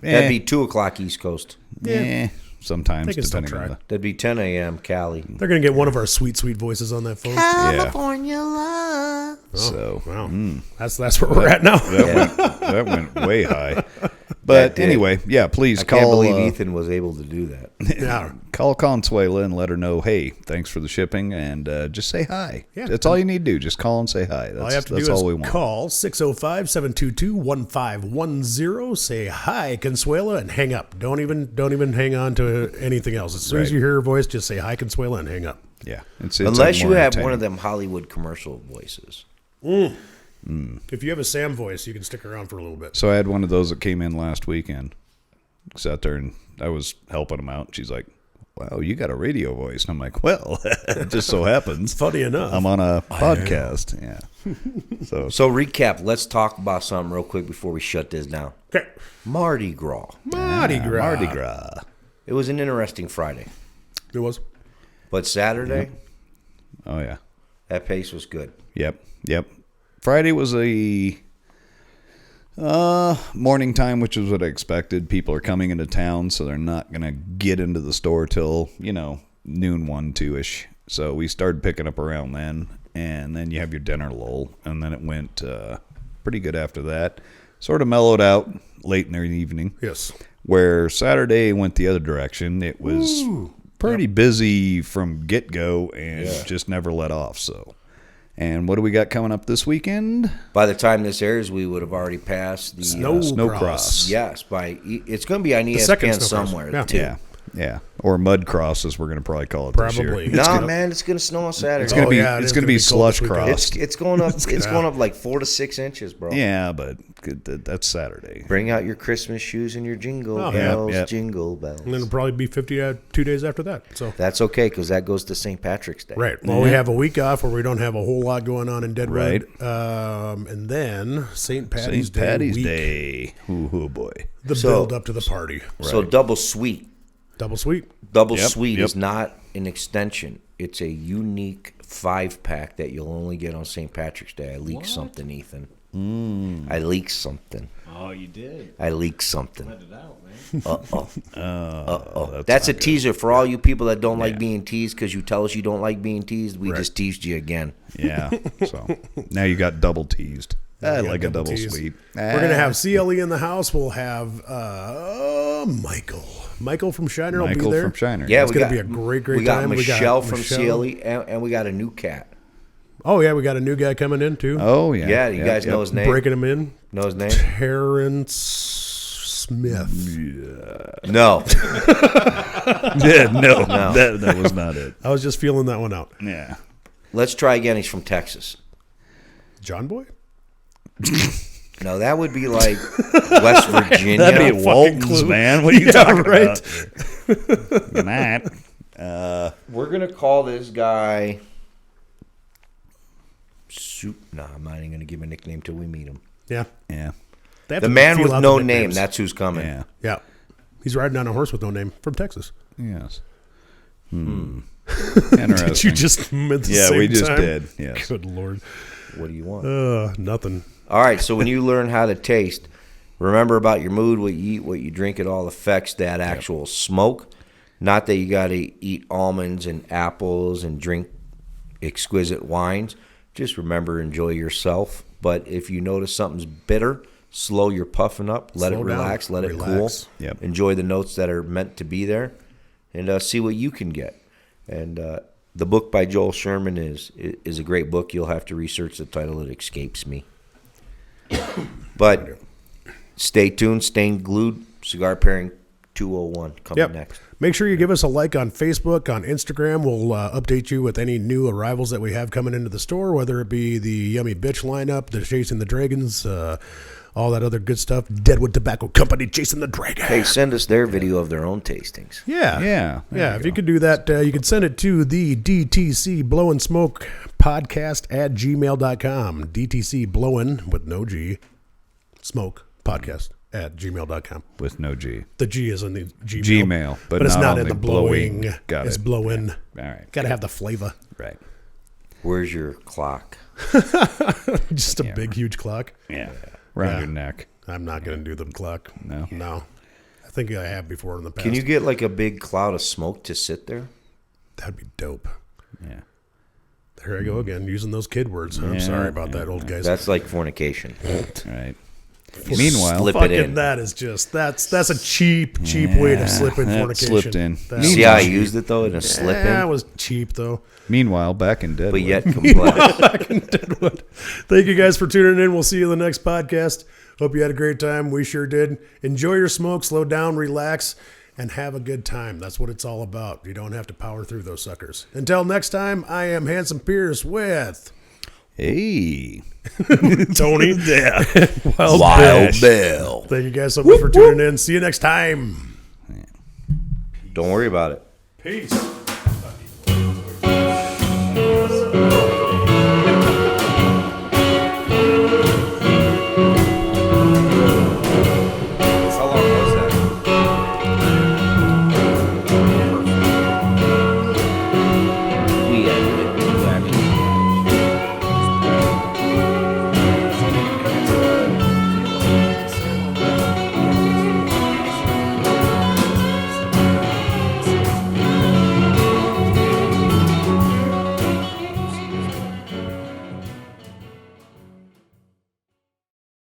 That'd be 2 o'clock East Coast. Yeah. Sometimes, They can still depending on try. the... That'd be 10 a.m. Cali. They're going to get one of our sweet, sweet voices on that phone. California love. So Wow. That's where we're at now. that went way high. But anyway, please I call. can't believe Ethan was able to do that. Yeah. Call Consuela and let her know, hey, thanks for the shipping, and just say hi. Yeah. That's all you need to do. Just call and say hi. All you have to that's do all we is want. call 605-722-1510. Say hi, Consuela, and hang up. Don't even hang on to anything else. As soon as you hear her voice, just say hi, Consuela, and hang up. Yeah. It's Unless you more have one entertaining. of them Hollywood commercial voices. If you have a Sam voice, you can stick around for a little bit. So I had one of those that came in last weekend. Sat there and I was helping him out. She's like, wow, you got a radio voice. And I'm like, well, it just so happens. Funny enough. I'm on a podcast. Yeah. So recap. Let's talk about something real quick before we shut this down. Okay. Mardi Gras. Mardi Gras. It was an interesting Friday. It was. But Saturday, Oh, yeah. that pace was good. Yep. Friday was a morning time, which is what I expected. People are coming into town, so they're not going to get into the store till, noon, 1, 2-ish. So we started picking up around then, and then you have your dinner lull, and then it went pretty good after that. Sort of mellowed out late in the evening. Yes. Where Saturday went the other direction. It was pretty busy from get-go and just never let off, so... And what do we got coming up this weekend? By the time this airs, we would have already passed the Snow Cross. Yes, it's going to be on second ESPN Snow Cross. somewhere. Yeah. Too. Yeah. Or Mud Cross, as we're going to probably call it Probably. this year. No, man, it's going to snow on Saturday. It's going to be it is it's going to gonna be be cold slush this weekend. cross. It's going up. It's going up like 4 to 6 inches, bro. Yeah, but that's Saturday. Bring out your Christmas shoes and your jingle Oh, bells, yeah. jingle bells. And then it'll probably be 50 2 days after that. So That's okay because that goes to St. Patrick's Day. right. Well, we have a week off where we don't have a whole lot going on in Deadwood. Right. And then St. Patty's St. Patty's week, Day. Oh boy. the build up to the party. So double sweet. Double sweet. Double Yep, sweet yep. is not an extension. It's a unique 5-pack that you'll only get on St. Patrick's Day. I leaked something, Ethan. I leaked something. Oh, you did. I leaked something. Let it out, man. Uh-oh. That's a teaser for all you people that don't like being teased because you tell us you don't like being teased. We just teased you again. Yeah. So now you got double teased. I like a double T's. sweet. We're going to have CLE in the house. We'll have Michael. Michael from Shiner will be Michael there. from Shiner. Yeah, it's going to be a great we time. Got Michelle from CLE, and we got a new cat. Oh, yeah, we got a new guy coming in, too. Oh, yeah. Yeah, you guys know his name? Breaking him in. Know his name? Terrence Smith. No. Yeah, no. That was not it. I was just feeling that one out. Yeah. Let's try again. He's from Texas. John Boy? No, that would be like West Virginia. That'd be Walton's, man. What are you talking about? Matt. We're going to call this guy... No, I'm not even going to give him a nickname till we meet him. Yeah. Yeah. They have The to man feel with out no the name, nicknames. that's who's coming. Yeah. Yeah. He's riding on a horse with no name from Texas. Yes. Interesting. Did you just at the Yeah, same we just time? did. Yes. Good Lord. What do you want? Nothing. All right, so when you learn how to taste, remember about your mood, what you eat, what you drink, it all affects that actual smoke. Not that you got to eat almonds and apples and drink exquisite wines. Just remember, enjoy yourself. But if you notice something's bitter, slow your puffing up, let it Slow down. relax, let it cool. Relax. Yep. Enjoy the notes that are meant to be there, and see what you can get. And the book by Joel Sherman is a great book. You'll have to research the title. It escapes me. But stay tuned, stay glued. Cigar Pairing 201 coming next. Make sure you give us a like on Facebook, on Instagram. We'll update you with any new arrivals that we have coming into the store, whether it be the Yummy Bitch lineup, the Chasing the Dragons, all that other good stuff. Deadwood Tobacco Company, Chasing the Dragon. Hey, send us their video of their own tastings. Yeah. Yeah. Yeah, if you could do that, you could send it to the DTC Blow and Smoke podcast at gmail.com. DTC Blowin' with no G, Smoke podcast at gmail.com. With no G. The G is in the Gmail. Gmail, but it's not not on in the the blowing. blowing. Got it's it. blowing. All right. Got to have the flavor. Right. Where's your clock? Just a big, huge clock. Yeah. Around Yeah. your neck. I'm not going to do the clock. No. No. I think I have before in the past. Can you get like a big cloud of smoke to sit there? That'd be dope. Yeah. There I go again, using those kid words. I'm Yeah, sorry about that, old guys. That's like fornication. All right. Meanwhile, Slip it Fucking in. that is just that's a cheap way to slip in that fornication. slipped in. That's- See how I used it though in a slip Yeah, it in, was cheap though. meanwhile, back in Deadwood. but yet complex. Thank you guys for tuning in. We'll see you in the next podcast. Hope you had a great time. We sure did. Enjoy your smoke, slow down, relax, and have a good time. That's what it's all about. You don't have to power through those suckers. Until next time, I am Handsome Pierce with Hey. Tony. Yeah. Wild Bill. Thank you guys so much for tuning in. See you next time. Don't worry about it. Peace.